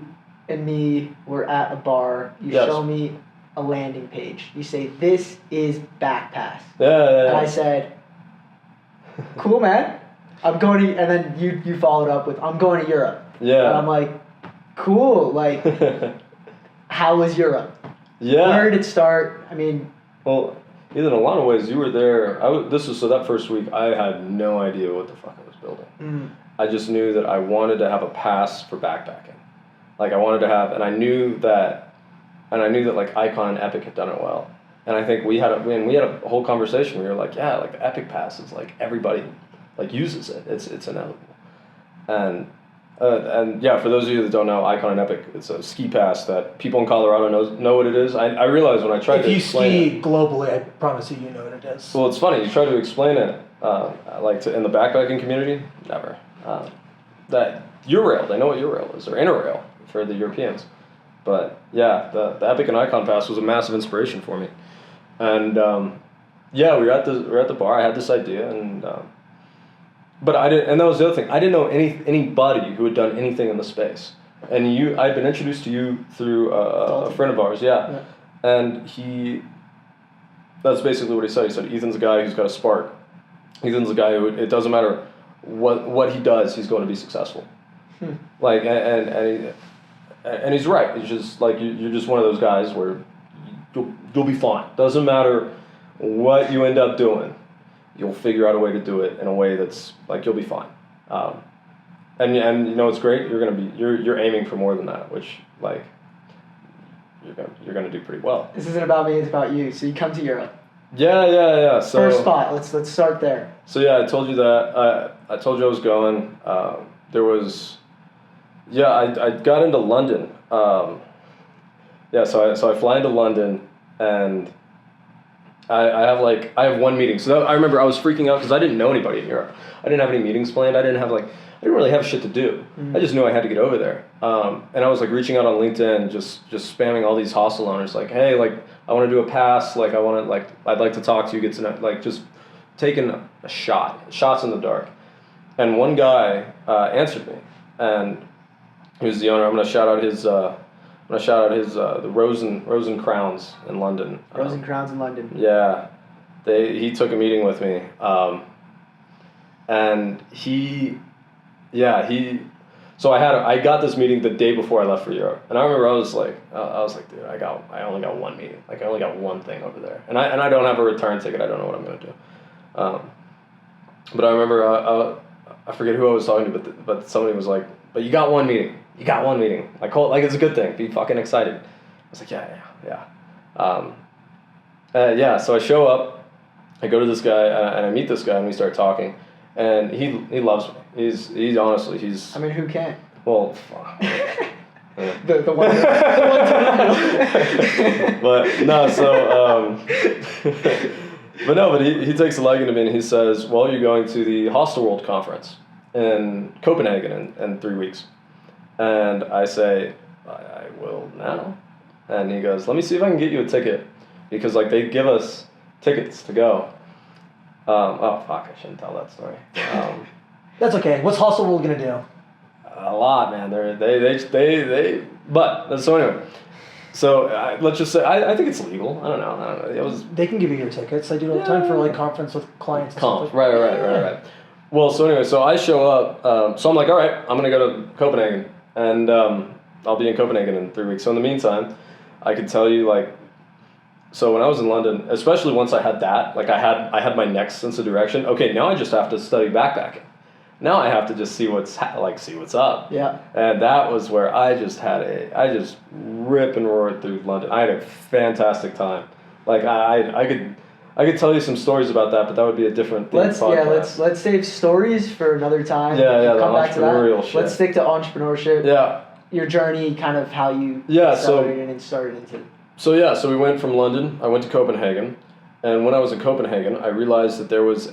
and me were at a bar. You Yes. show me a landing page. You say, "This is BackPass." Yeah. And I said, "Cool, man. I'm going to," and then you followed up with, "I'm going to Europe." Yeah. And I'm like, "Cool. Like, how was Europe? Yeah. Where did it start? I mean." Well, in a lot of ways, you were there. That first week, I had no idea what the fuck I was building. I just knew that I wanted to have a pass for backpacking. Like I wanted to have, and I knew that like Icon and Epic had done it well. And I think we had a whole conversation. We were like, yeah, like the Epic Pass is like everybody like uses it. It's inevitable. And yeah, for those of you that don't know, Icon and Epic, it's a ski pass that people in Colorado know what it is. I realized when I tried to explain it. If you ski globally, I promise you know what it is. Well, it's funny. You try to explain it in the backpacking community, never. That Eurail, they know what Eurail is, or Interrail for the Europeans. But yeah, the Epic and Icon Pass was a massive inspiration for me. And yeah, we were at the bar. I had this idea, and but I didn't. And that was the other thing. I didn't know anybody who had done anything in the space. And I'd been introduced to you through a friend of ours. Yeah. And that's basically what he said. He said, Ethan's a guy who's got a spark. Ethan's a guy who, it doesn't matter what he does, he's going to be successful. Like, and he's right. It's just like, you're just one of those guys where you'll be fine. Doesn't matter what you end up doing, you'll figure out a way to do it in a way that's like, you'll be fine. And you know, it's great. You're aiming for more than that, which like, you're gonna do pretty well. This isn't about me, it's about you. So you come to Europe. Yeah. So first spot. Let's start there. So yeah, I told you that. I told you I was going. There was. Yeah, I got into London. Yeah, so I fly into London, and I have one meeting. So I remember I was freaking out because I didn't know anybody in Europe. I didn't have any meetings planned. I didn't really have shit to do. I just knew I had to get over there. And I was like reaching out on LinkedIn, just spamming all these hostel owners, like, hey, like I want to do a pass, like I'd like to talk to you, get to know, like just taking shots in the dark. And one guy answered me, and he was the owner. I'm gonna shout out his the Rosen Crowns in London. Rosen Crowns in London. Yeah, he took a meeting with me, and so I got this meeting the day before I left for Europe, and I remember I was like, dude, I only got one meeting, like I only got one thing over there, and I don't have a return ticket. I don't know what I'm gonna do, but I remember I forget who I was talking to, but somebody was like, but you got one meeting. You got one meeting. Like it's a good thing. Be fucking excited. I was like, yeah. Yeah. So I show up. I go to this guy and I meet this guy and we start talking, and he loves me. He's honestly I mean, who can't? Well, fuck. the one. But no, so but he takes a liking to me and he says, well, you're going to the Hostel World Conference in Copenhagen in 3 weeks. And I say, I will now. And he goes, let me see if I can get you a ticket. Because like they give us tickets to go. Oh fuck, I shouldn't tell that story. That's okay. What's Hostel World gonna do? A lot, man. But so anyway. So let's just say I think it's legal. I don't know. It was. They can give you your tickets. They do it all the time for like conference with clients. Right. Well, so anyway, so I show up. So I'm like, all right, I'm gonna go to Copenhagen, and I'll be in Copenhagen in 3 weeks. So in the meantime, I could tell you like. So when I was in London, especially once I had that, like I had my next sense of direction. Okay, now I just have to study backpacking. Now I have to just see what's up. Yeah. And that was where I just rip and roared through London. I had a fantastic time. Like I could tell you some stories about that, but that would be a different thing. Let's save stories for another time. Yeah, come back to that. entrepreneurial shit. Let's stick to entrepreneurship. Yeah. Your journey, kind of how you accelerated and started into. So we went from London. I went to Copenhagen, and when I was in Copenhagen, I realized that there was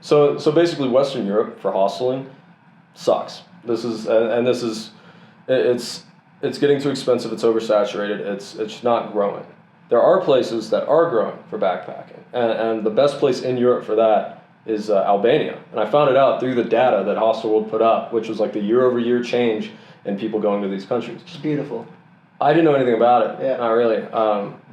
so basically Western Europe for hosteling sucks. It's it's getting too expensive. It's oversaturated. It's not growing. There are places that are growing for backpacking, and the best place in Europe for that is Albania. And I found it out through the data that Hostel World put up, which was like the year-over-year change in people going to these countries. It's beautiful. I didn't know anything about it. Yeah. Not really.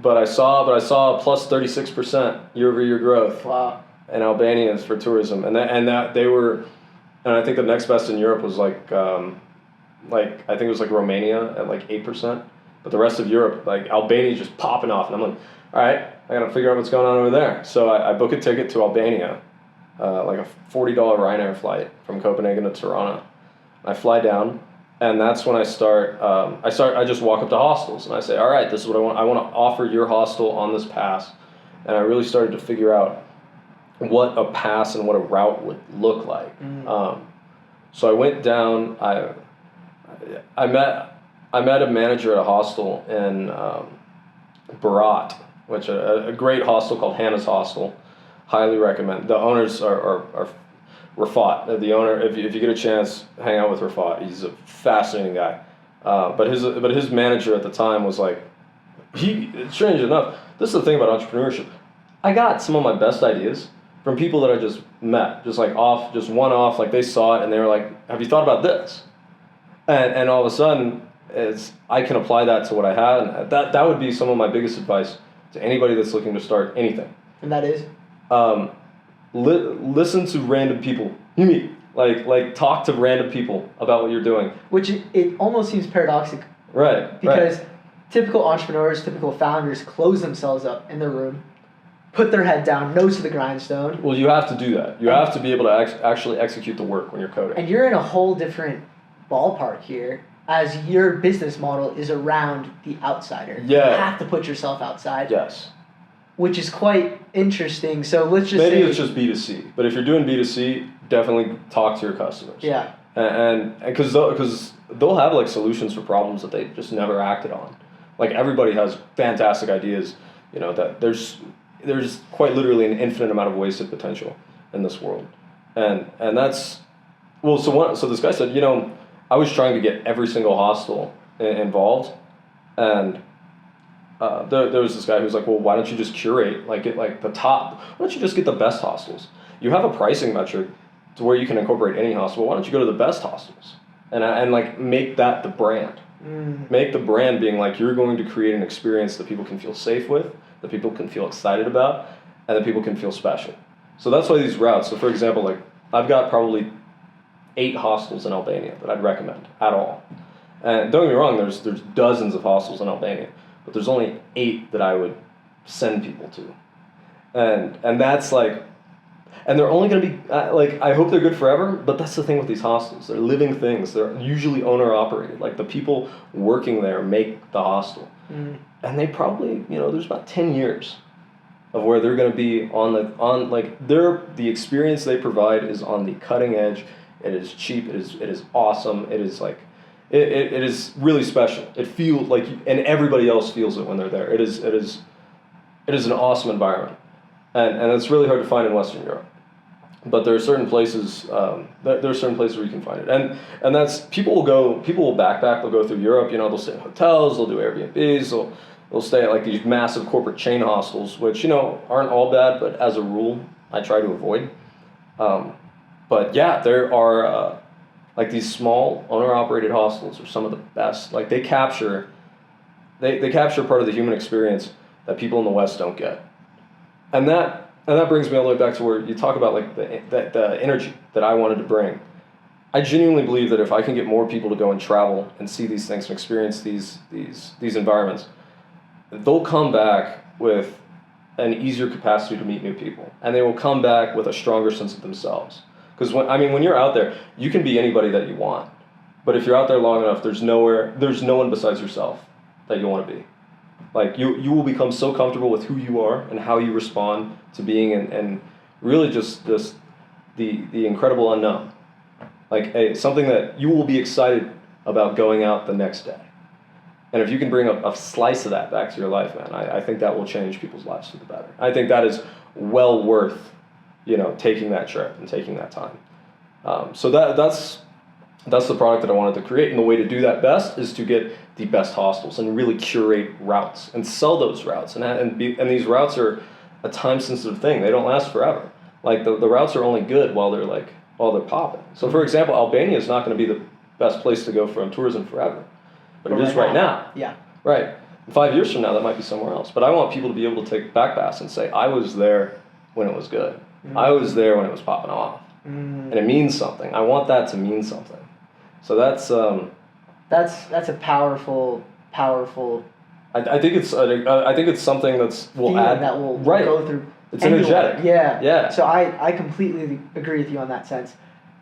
But I saw plus 36% year-over-year growth. Wow. In Albanians for tourism, and I think the next best in Europe was like I think it was like Romania at like 8%. But the rest of Europe, like Albania's just popping off, and I'm like, all right, I gotta figure out what's going on over there. So I book a ticket to Albania, like a $40 Ryanair flight from Copenhagen to Tirana. I fly down, and that's when I just walk up to hostels and I say, all right, this is what I want. I want to offer your hostel on this pass, and I really started to figure out what a pass and what a route would look like. So I went down. I met a manager at a hostel in Berat, which a great hostel called Hannah's Hostel. Highly recommend. The owners are Rafat. The owner, if you get a chance, hang out with Rafat. He's a fascinating guy. But his manager at the time was like, strange enough, this is the thing about entrepreneurship. I got some of my best ideas from people that I just met, just one off, like they saw it and they were like, have you thought about this? And all of a sudden, I can apply that to what I had, and that would be some of my biggest advice to anybody that's looking to start anything. And that is? Listen to random people you meet. Like talk to random people about what you're doing. Which it almost seems paradoxical. Right. Because typical entrepreneurs, typical founders close themselves up in their room, put their head down, nose to the grindstone. Well, you have to do that. You have to be able to actually execute the work when you're coding. And you're in a whole different ballpark here, as your business model is around the outsider. Yeah. You have to put yourself outside. Yes. Which is quite interesting. So let's just Maybe say... it's just B2C. But if you're doing B2C, definitely talk to your customers. Yeah. And because they'll have like solutions for problems that they just never acted on. Like everybody has fantastic ideas, that there's quite literally an infinite amount of wasted potential in this world. And that's, well, so this guy said, I was trying to get every single hostel involved, and there was this guy who's like, well, why don't you just curate, get like the top, why don't you just get the best hostels? You have a pricing metric to where you can incorporate any hostel. Why don't you go to the best hostels and like make that the brand? Make the brand being like, you're going to create an experience that people can feel safe with, that people can feel excited about, and that people can feel special. So that's why these routes, so for example, like I've got probably 8 hostels in Albania that I'd recommend at all. And don't get me wrong, there's dozens of hostels in Albania, but there's only 8 that I would send people to. And that's like, and they're only going to be, I hope they're good forever, but that's the thing with these hostels. They're living things. They're usually owner-operated. Like, the people working there make the hostel. And they probably, there's about 10 years of where they're going to be the experience they provide is on the cutting edge. It is cheap. It is awesome. It is like, it is really special. It feels like, and everybody else feels it when they're there. It is an awesome environment. And it's really hard to find in Western Europe. But there are certain places where you can find it. And that's, people will backpack, they'll go through Europe, they'll stay in hotels, they'll do Airbnbs, they'll stay at like these massive corporate chain hostels, which, aren't all bad, but as a rule, I try to avoid. But yeah, there are like these small owner-operated hostels are some of the best. Like they capture part of the human experience that people in the West don't get. And that brings me all the way back to where you talk about like the energy that I wanted to bring. I genuinely believe that if I can get more people to go and travel and see these things and experience these environments, they'll come back with an easier capacity to meet new people, and they will come back with a stronger sense of themselves. Because when you're out there, you can be anybody that you want, but if you're out there long enough, there's no one besides yourself that you want to be. Like you will become so comfortable with who you are and how you respond to being and really just the incredible unknown. Like something that you will be excited about going out the next day. And if you can bring a slice of that back to your life, man, I think that will change people's lives for the better. I think that is well worth, taking that trip and taking that time. So that's That's the product that I wanted to create, and the way to do that best is to get the best hostels and really curate routes and sell those routes. And these routes are a time-sensitive thing. They don't last forever. Like the routes are only good while they're popping. So for example, Albania is not going to be the best place to go for tourism forever, but it is right now. Yeah. Right. 5 years from now, that might be somewhere else. But I want people to be able to take BackPass and say, I was there when it was good. I was there when it was popping off. And it means something. I want that to mean something. So that's a powerful. I think it's something will add that will right. go through. It's energetic. Yeah. Yeah. So I completely agree with you on that sense.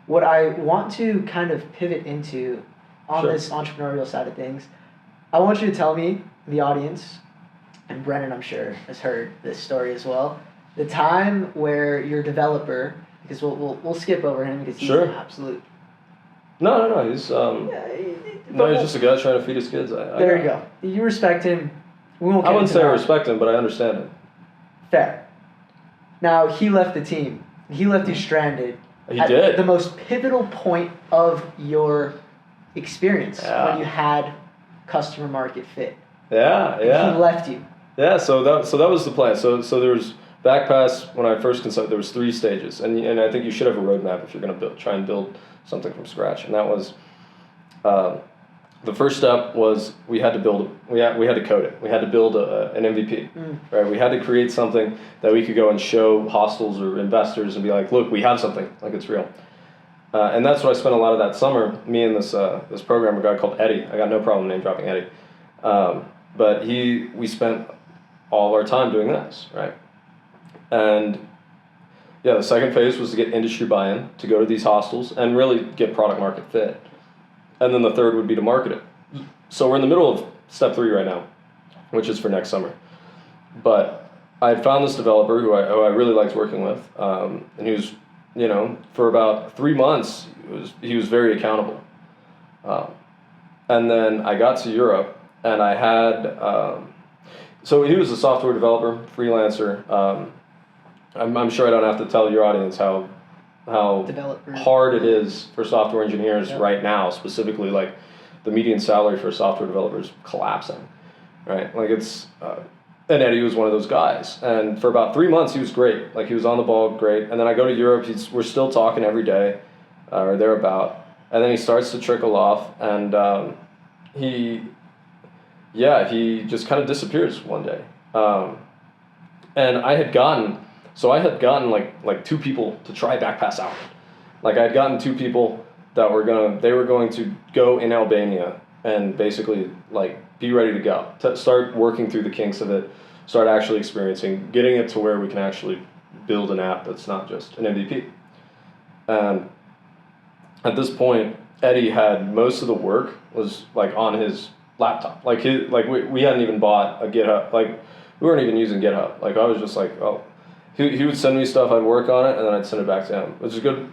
What I want to kind of pivot into on Sure. this entrepreneurial side of things, I want you to tell me, the audience, and Brennen I'm sure has heard this story as well, the time where your developer, because we'll skip over him because he's Sure. an absolute. No. He's he's just a guy trying to feed his kids. There you go. You respect him. We won't. I wouldn't say I that. respect him, but I understand it. Fair. Now he left the team. He left you stranded. He at did. the most pivotal point of your experience when you had customer market fit. Yeah. He left you. Yeah, so that was the plan. So there was BackPass when I first consulted. There was 3 stages, and I think you should have a roadmap if you're going to try and build something from scratch. And that was the first step was we had to code it. We had to build an MVP. Right? We had to create something that we could go and show hostels or investors and be like, look, we have something, like it's real. And that's what I spent a lot of that summer. Me and this programmer guy called Eddie. I got no problem name dropping Eddie. But we spent all of our time doing this, right? And yeah, the second phase was to get industry buy-in, to go to these hostels and really get product market fit. And then the third would be to market it. So we're in the middle of step 3 right now, which is for next summer. But I had found this developer who I really liked working with, and he was, for about 3 months, he was very accountable. And then I got to Europe, and I had, so he was a software developer, freelancer. I'm sure I don't have to tell your audience how hard it is for software engineers right now, specifically like the median salary for a software developer is collapsing, right? Like it's, and Eddie was one of those guys. And for about 3 months, he was great. Like he was on the ball, great. And then I go to Europe, we're still talking every day, or thereabout. And then he starts to trickle off, and he just kind of disappears one day. And I had gotten like 2 people to try BackPass out. Like I had gotten 2 people that were going to go in Albania and basically like be ready to go, to start working through the kinks of it, start actually experiencing, getting it to where we can actually build an app that's not just an MVP. And at this point, Eddie had most of the work was like on his laptop. Like we hadn't even bought a GitHub. Like we weren't even using GitHub. Like I was just like, oh, he would send me stuff, I'd work on it, and then I'd send it back to him, which is good.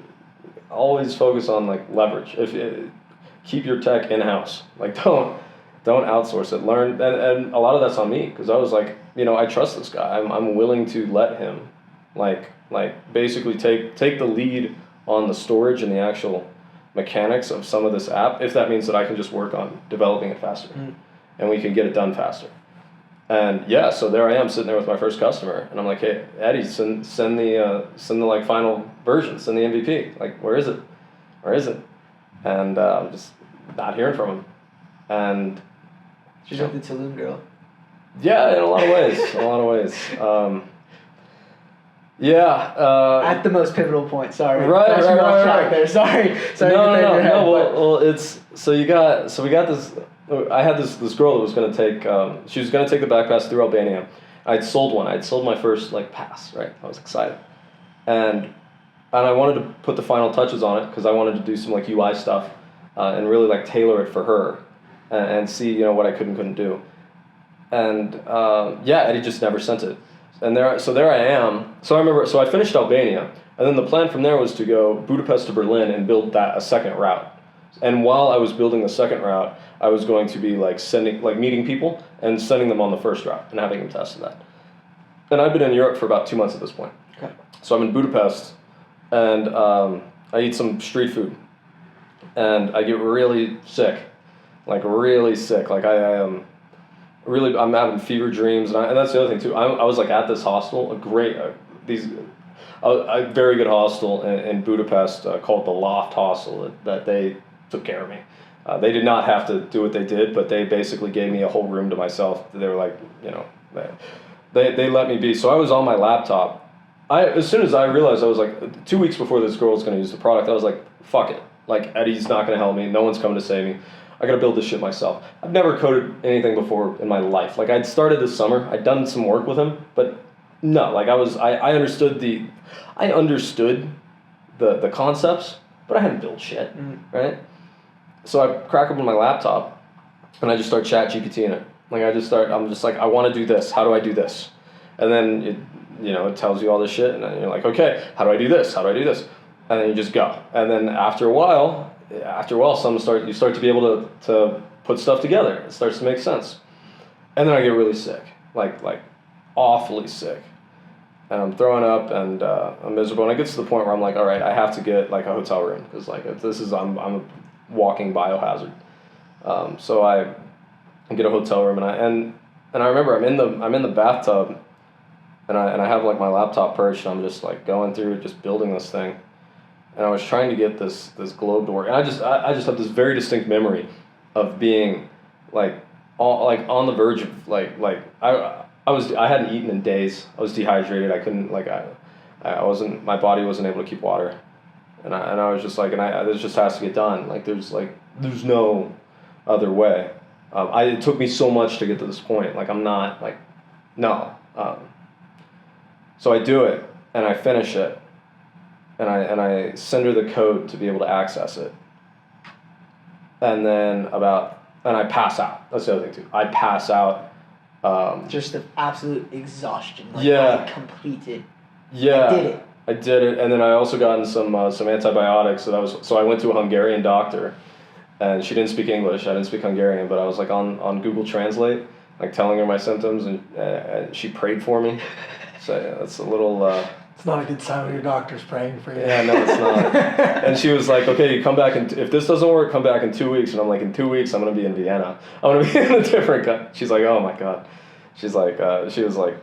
Always focus on like leverage. Keep your tech in-house. Like don't outsource it. Learn, and a lot of that's on me, because I was like, I trust this guy. I'm willing to let him like basically take the lead on the storage and the actual mechanics of some of this app, if that means that I can just work on developing it faster and we can get it done faster. And yeah, so there I am sitting there with my first customer, and I'm like, hey, Eddie, send the like final version, send the MVP. Like, where is it? And just not hearing from him. And She's like the Tulum girl. Yeah, in a lot of ways. At the most pivotal point. Sorry. Right. There. Sorry. No. Well, it's we got this. I had this girl that was going to take. She was going to take the BackPass through Albania. I'd sold one. I'd sold my first pass. Right. I was excited, and I wanted to put the final touches on it because I wanted to do some UI stuff, and really tailor it for her, and see what I could and couldn't do. And Eddie just never sent it. And there I am. So I finished Albania, and then the plan from there was to go Budapest to Berlin and build a second route. And while I was building the second route, I was going to be meeting people and sending them on the first route and having them test that. And I've been in Europe for about 2 months at this point. Okay. So I'm in Budapest, and I eat some street food. and I get really sick, like really sick. Like I am really, I'm having fever dreams, and that's the other thing too. I was like at this hostel, a very good hostel in Budapest called the Loft Hostel that they took care of me. They did not have to do what they did, but they basically gave me a whole room to myself. They were like, they let me be. So I was on my laptop. As soon as I realized, I was like, 2 weeks before this girl was going to use the product, I was like, fuck it. Like, Eddie's not going to help me. No one's coming to save me. I got to build this shit myself. I've never coded anything before in my life. Like, I'd started this summer. I'd done some work with him, but no, like I understood the concepts, but I hadn't built shit, right? So I crack open my laptop, and I just start ChatGPTing it. Like I'm just like, I want to do this. How do I do this? And then it tells you all this shit, and then you're like, okay, how do I do this? How do I do this? And then you just go. And then after a while, you start to be able to put stuff together. It starts to make sense. And then I get really sick, like awfully sick. And I'm throwing up, and I'm miserable. And it gets to the point where I'm like, all right, I have to get like a hotel room, because like I'm a walking biohazard. So I get a hotel room, and I remember I'm in the bathtub, and I have like my laptop perched, and I'm just like going through just building this thing, and I was trying to get this globe to work, and I just have this very distinct memory of being like on the verge of I hadn't eaten in days. I was dehydrated. I couldn't my body wasn't able to keep water, and I was just like, this just has to get done. Like there's no other way. It took me so much to get to this point. Like I'm not like, no. So I do it, and I finish it, and I send her the code to be able to access it, and then I pass out. That's the other thing too. I pass out. Just the absolute exhaustion. Yeah. I completed. Yeah. I did it. And then I also gotten some antibiotics. So I went to a Hungarian doctor, and she didn't speak English. I didn't speak Hungarian, but I was like on Google Translate, like telling her my symptoms, and she prayed for me. So yeah, that's a little. It's not a good sign when your doctor's praying for you. Yeah, no, it's not. And she was like, okay, you come back, and if this doesn't work, come back in 2 weeks. And I'm like, in 2 weeks, I'm going to be in Vienna. I'm going to be in a different country. She's like, oh my God. She's like, she was like,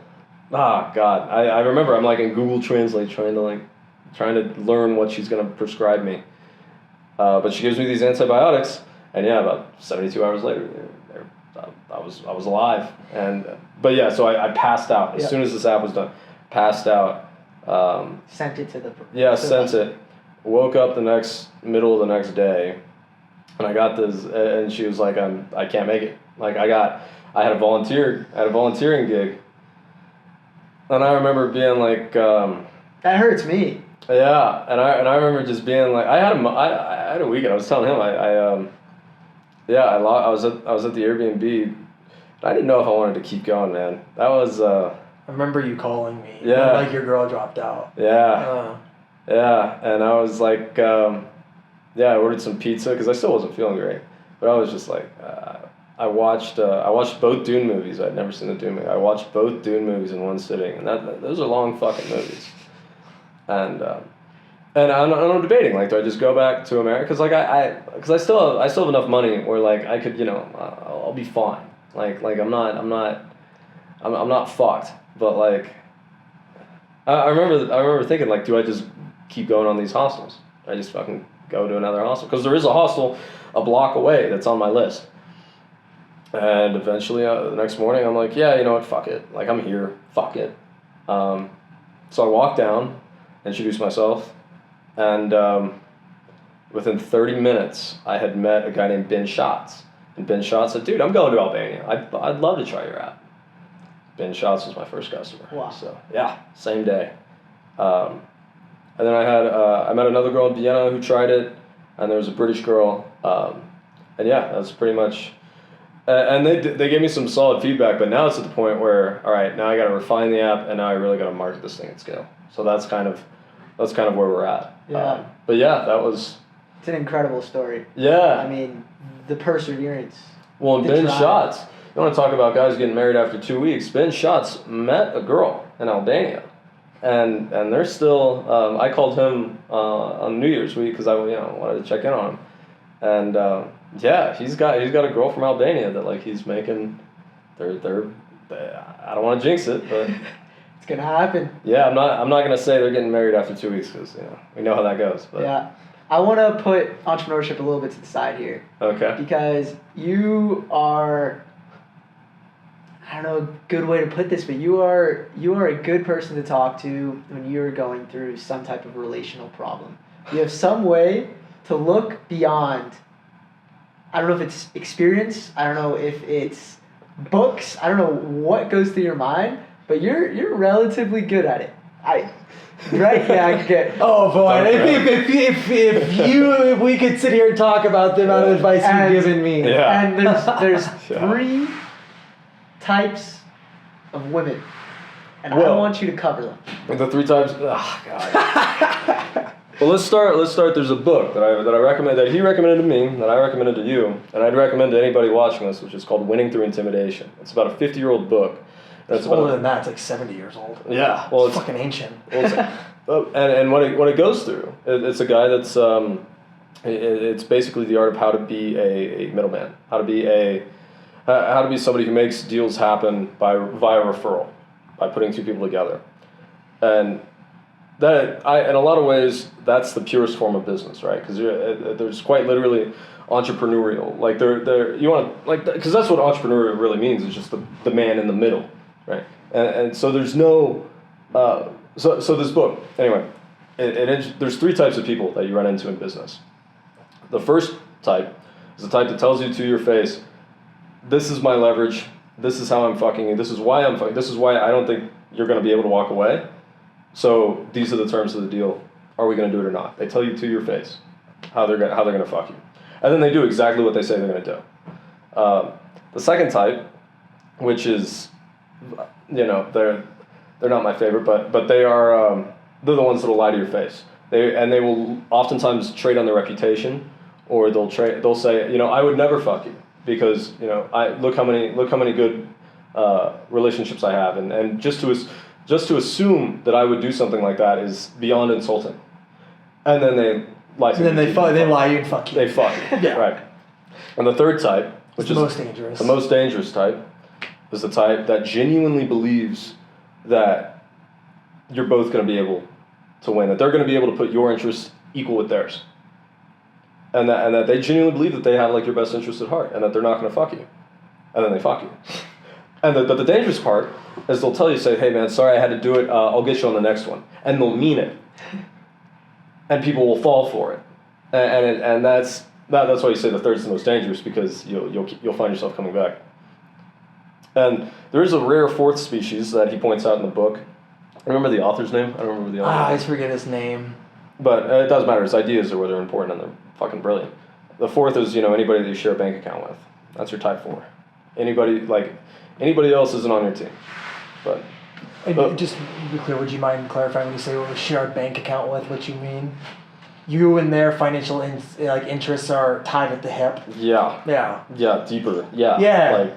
God. I remember I'm like in Google Translate trying to learn what she's going to prescribe me. But she gives me these antibiotics, and yeah, about 72 hours later, I was alive. But yeah, so I passed out as soon as this app was done. Passed out. Sent it to the. Yeah, sent it. Woke up middle of the next day, and I got this, and she was like, I can't make it. Like I had a volunteering gig, and I remember being like, that hurts me. Yeah, and I remember just being like, I had a weekend. I was telling him I was at the Airbnb. I didn't know if I wanted to keep going, man. That was. I remember you calling me. Yeah. Like your girl dropped out. Yeah. Yeah, and I was like, I ordered some pizza because I still wasn't feeling great. But I was just like, I watched both Dune movies. I'd never seen the Dune movie. I watched both Dune movies in one sitting, and those are long fucking movies. And I'm debating, like, do I just go back to America? Because like because I still have enough money where like I could, I'll be fine. Like I'm not fucked. But like, I remember thinking, like, do I just keep going on these hostels? I just fucking go to another hostel, because there is a hostel a block away that's on my list. And eventually, the next morning, I'm like, yeah, you know what, fuck it. Like, I'm here, fuck it. So I walked down, introduced myself, and within 30 minutes, I had met a guy named Ben Schatz. And Ben Schatz said, dude, I'm going to Albania. I'd love to try your app. Ben Schatz was my first customer. Wow. So yeah, same day. And then I met another girl in Vienna who tried it, and there was a British girl. And yeah, that's pretty much. And they gave me some solid feedback, but now it's at the point where, all right, now I got to refine the app, and now I really got to market this thing at scale. So that's kind of where we're at. Yeah. But yeah, that was. It's an incredible story. Yeah. I mean, the perseverance. Well, and Ben Schatz. You want to talk about guys getting married after 2 weeks? Ben Schatz met a girl in Albania, and they're still. I called him on New Year's week because I wanted to check in on him, And yeah, he's got a girl from Albania that like he's making. They're I don't want to jinx it, but It's gonna happen. yeah, I'm not gonna say they're getting married after 2 weeks because we know how that goes. But. Yeah. I want to put entrepreneurship a little bit to the side here. Okay. Because you are, I don't know a good way to put this, but you are a good person to talk to when you're going through some type of relational problem. You have some way to look beyond. I don't know if it's experience. I don't know if it's books. I don't know what goes through your mind, but you're relatively good at it. Right? Yeah, I could get. Oh boy! If we could sit here and talk about the amount of advice you've given me. Yeah. And there's three types of women, and I want you to cover them. The 3 types. Oh God. Well, let's start. There's a book that I recommend that he recommended to me, that I recommended to you, and I'd recommend to anybody watching this, which is called Winning Through Intimidation. It's about a 50-year-old book. It's older than that. It's like 70 years old. Yeah, well, it's fucking ancient. And what it goes through, it's a guy that's it's basically the art of how to be a middleman, how to be somebody who makes deals happen via referral, by putting 2 people together, and that in a lot of ways that's the purest form of business, right? Because there's quite literally entrepreneurial, like you want like because that's what entrepreneurial really means, is just the man in the middle. Right, and so there's no, so this book, anyway, there's 3 types of people that you run into in business. The first type is the type that tells you to your face, this is my leverage, this is how I'm fucking you, this is why I'm fucking, this is why I don't think you're going to be able to walk away, so these are the terms of the deal, are we going to do it or not? They tell you to your face how they're going to fuck you. And then they do exactly what they say they're going to do. The second type, which is, they're not my favorite, but they are they're the ones that'll lie to your face. They will oftentimes trade on their reputation, or they'll say, I would never fuck you because I look how many good relationships I have, and just to assume that I would do something like that is beyond insulting. And then they lie. And then they lie you and fuck you. They fuck you. Yeah. Right. And the third type, which is the most dangerous type, is the type that genuinely believes that you're both going to be able to win, that they're going to be able to put your interests equal with theirs, and that they genuinely believe that they have like your best interest at heart, and that they're not going to fuck you, and then they fuck you. But the dangerous part is they'll tell you, say, hey man, sorry I had to do it, I'll get you on the next one, and they'll mean it, and people will fall for it, and that's why you say the third's the most dangerous, because you'll find yourself coming back. And there is a rare 4th species that he points out in the book. Remember the author's name? I don't remember the author. I always forget his name. But it doesn't matter. His ideas are where they're important, and they're fucking brilliant. The 4th is, anybody that you share a bank account with. That's your type 4. Anybody else isn't on your team. But just to be clear, would you mind clarifying when you say we share a bank account with, what you mean? You and their financial interests are tied at the hip. Yeah. Yeah. Yeah, deeper. Yeah.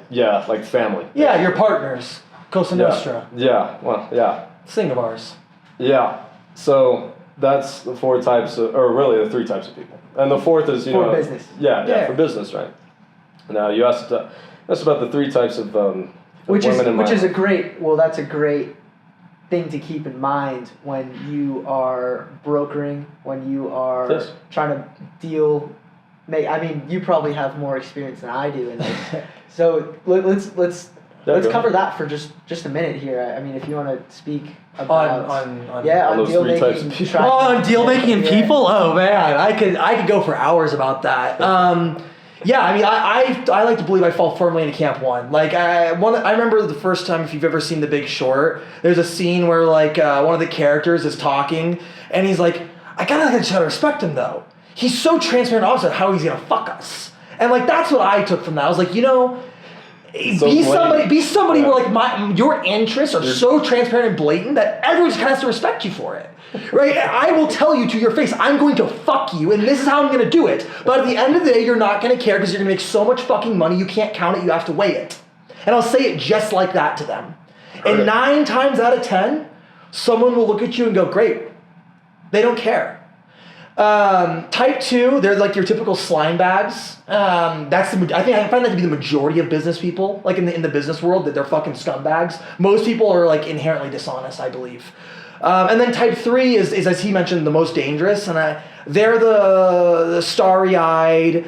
Yeah. Like family. Yeah, you're partners. Cosa Nostra. Yeah. Well, yeah. Thing of ours. Yeah. So that's the 4 types, or really the 3 types of people. And the 4th is, for business. Yeah, for business, right? Now you asked about the 3 types of that's a great thing to keep in mind when you are brokering, when you are trying to deal. You probably have more experience than I do in this. So let's cover that for just a minute here. If you want to speak about on deal making. On deal making and people. Oh man, I could go for hours about that. I like to believe I fall firmly into camp 1. I remember the first time, if you've ever seen The Big Short, there's a scene where one of the characters is talking, and he's like, I gotta try to respect him though. He's so transparent opposite how he's gonna fuck us. And that's what I took from that. I was like, be somebody where your interests are so transparent and blatant that everyone just kind of has to respect you for it. Right? I will tell you to your face, I'm going to fuck you, and this is how I'm going to do it. But at the end of the day, you're not going to care because you're going to make so much fucking money, you can't count it, you have to weigh it. And I'll say it just like that to them. And 9 times out of 10, someone will look at you and go, great. They don't care. Type 2, they're like your typical slime bags. I find that to be the majority of business people, like in the business world, that they're fucking scumbags. Most people are like inherently dishonest, I believe. And then type 3 is as he mentioned, the most dangerous, and they're the starry-eyed.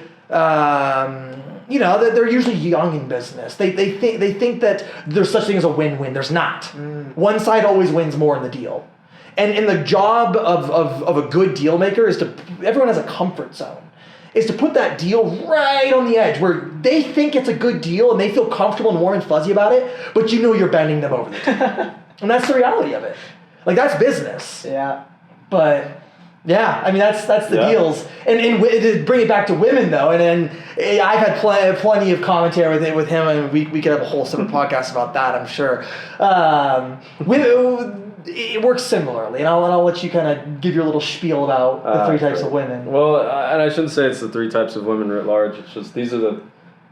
They're usually young in business. They think that there's such thing as a win-win. There's not. One side always wins more in the deal. And the job of a good deal maker is everyone has a comfort zone, is to put that deal right on the edge where they think it's a good deal and they feel comfortable and warm and fuzzy about it, but you're bending them over the top. And that's the reality of it. Like, that's business. Yeah. But yeah, I mean, that's the deals. And to bring it back to women though, and I've had plenty of commentary with him, and we could have a whole separate podcast about that, I'm sure. It works similarly, and I'll let you kind of give your little spiel about the three types of women. Well, and I shouldn't say it's the three types of women writ large. It's just these are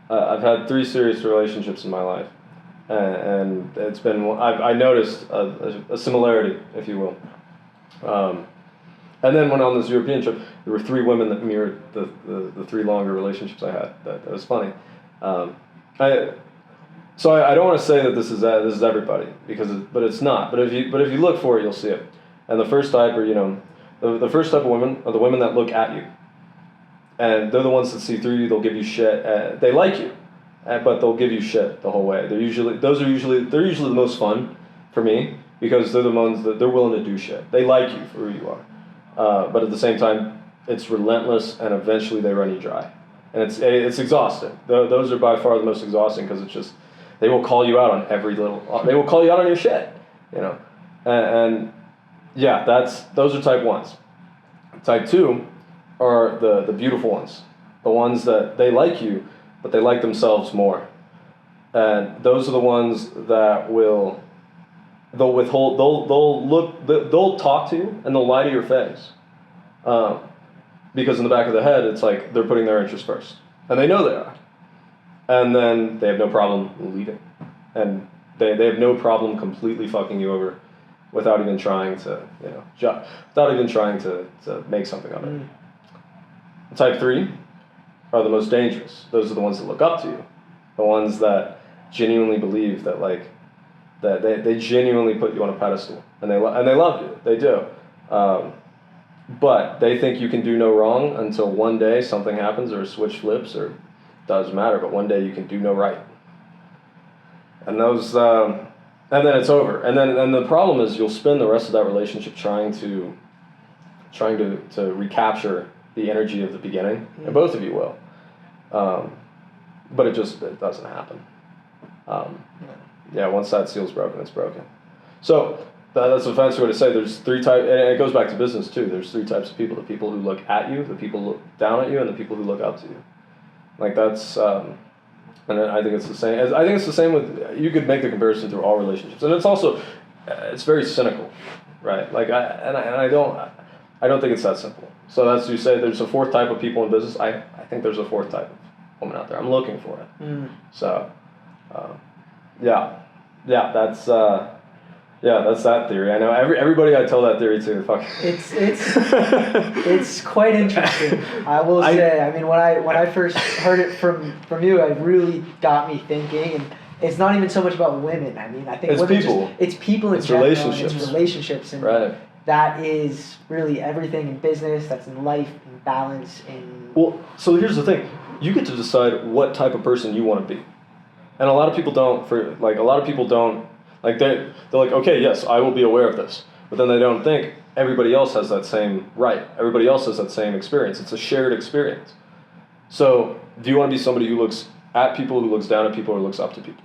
I've had 3 serious relationships in my life, and it's been I noticed a similarity, if you will. And then when on this European trip, there were 3 women that mirrored the 3 longer relationships I had. That was funny. So I don't want to say that this is everybody, but it's not. But if you look for it, you'll see it. And the first type are the first type of women are the women that look at you, and they're the ones that see through you. They'll give you shit. They like you, but they'll give you shit the whole way. They're usually the most fun for me, because they're the ones that they're willing to do shit. They like you for who you are, but at the same time, it's relentless, and eventually they run you dry, and it's exhausting. Those are by far the most exhausting, because it's just. They will call you out on every little. They will call you out on your shit, and yeah, those are type 1s. Type 2 are the beautiful ones, the ones that they like you, but they like themselves more, and those are the ones that they'll withhold. They'll talk to you and they'll lie to your face, because in the back of the head it's like they're putting their interest first, and they know they are. And then they have no problem leaving. And they have no problem completely fucking you over without even trying to, make something of it. Type 3 are the most dangerous. Those are the ones that look up to you. The ones that genuinely believe that, that they genuinely put you on a pedestal. And they love you. They do. But they think you can do no wrong until one day something happens, or a switch flips, or doesn't matter, but one day you can do no right, and and then it's over. And the problem is you'll spend the rest of that relationship trying to recapture the energy of the beginning, and both of you will, but it doesn't happen. Once that seal's broken, it's broken. So that's a fancy way to say there's 3 types, and it goes back to business too. There's 3 types of people: the people who look at you, the people who look down at you, and the people who look up to you. Like that's, and I think it's the same. I think it's the same with. You could make the comparison through all relationships, and it's also, it's very cynical, right? Like I don't think it's that simple. So that's you say there's a 4th type of people in business. I think there's a 4th type of woman out there. I'm looking for it. So, that's that theory. I know everybody I tell that theory to. Fuck. It's quite interesting. I will say. I mean, when I first heard it from you, it really got me thinking. And it's not even so much about women. I mean, I think it's people. It's people in general. It's relationships, and right. That is really everything in business. That's in life, in balance, in. Well, so here's the thing: you get to decide what type of person you want to be, and a lot of people don't. Like they're like, okay, yes, I will be aware of this, but then they don't think everybody else has that same right. Everybody else has that same experience. It's a shared experience. So, do you want to be somebody who looks at people, who looks down at people, or looks up to people?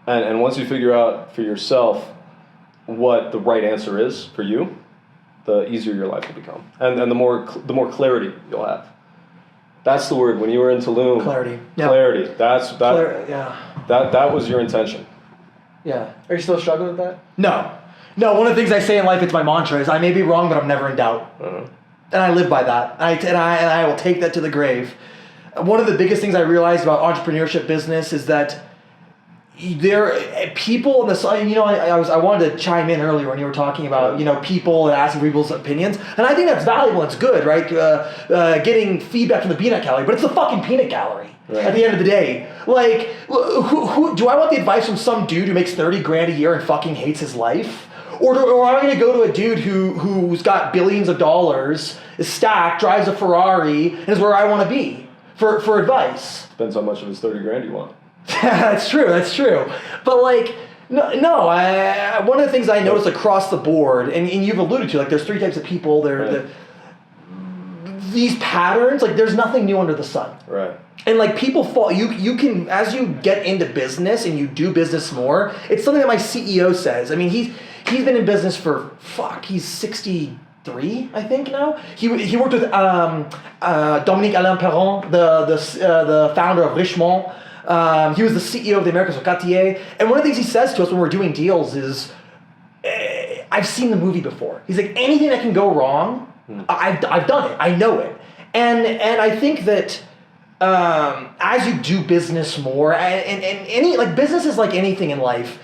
And once you figure out for yourself what the right answer is for you, the easier your life will become, and the more clarity you'll have. That's the word. When you were in Tulum, clarity. Clarity. That was your intention. Yeah. Are you still struggling with that? No. One of the things I say in life, it's my mantra, is I may be wrong, but I'm never in doubt. And I live by that. And I will take that to the grave. One of the biggest things I realized about entrepreneurship business is that there people in this, I wanted to chime in earlier when you were talking about people and asking people's opinions, and I think that's valuable. It's good, right? Getting feedback from the peanut gallery, but it's the fucking peanut gallery. Right. At the end of the day, like, who do I want the advice from some dude who makes $30,000 a year and fucking hates his life? Or am I going to go to a dude who's got billions of dollars, is stacked, drives a Ferrari, and is where I want to be for advice? Depends how much of his $30,000 you want. That's true. But like, no. One of the things I noticed across the board, and you've alluded to, like, there's 3 types of people. These patterns, like, there's nothing new under the sun. Right. And like, people fall. You can, as you get into business and you do business more. It's something that my CEO says. I mean, he's been in business for he's 63, I think now. He worked with Dominique Alain Perron, the founder of Richemont. He was the CEO of the Americas Cartier, and one of the things he says to us when we're doing deals is, "I've seen the movie before." He's like, "Anything that can go wrong, I've done it. I know it." And I think that as you do business more, and any, like, business is like anything in life,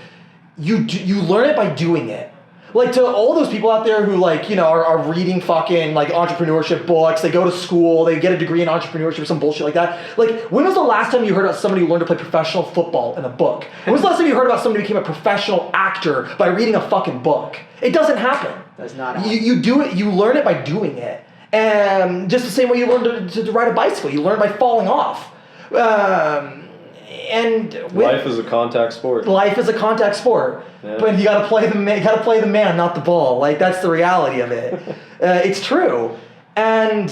you learn it by doing it. Like, to all those people out there who, like, are reading fucking, like, entrepreneurship books, they go to school, they get a degree in entrepreneurship or some bullshit like that. Like, when was the last time you heard about somebody who learned to play professional football in a book? When was the last time you heard about somebody who became a professional actor by reading a fucking book? It doesn't happen. Does not happen. You do it, you learn it by doing it. And just the same way you learn to ride a bicycle, you learn by falling off. Life is a contact sport. Life is a contact sport, but you gotta play the man, not the ball. Like, that's the reality of it. It's true, and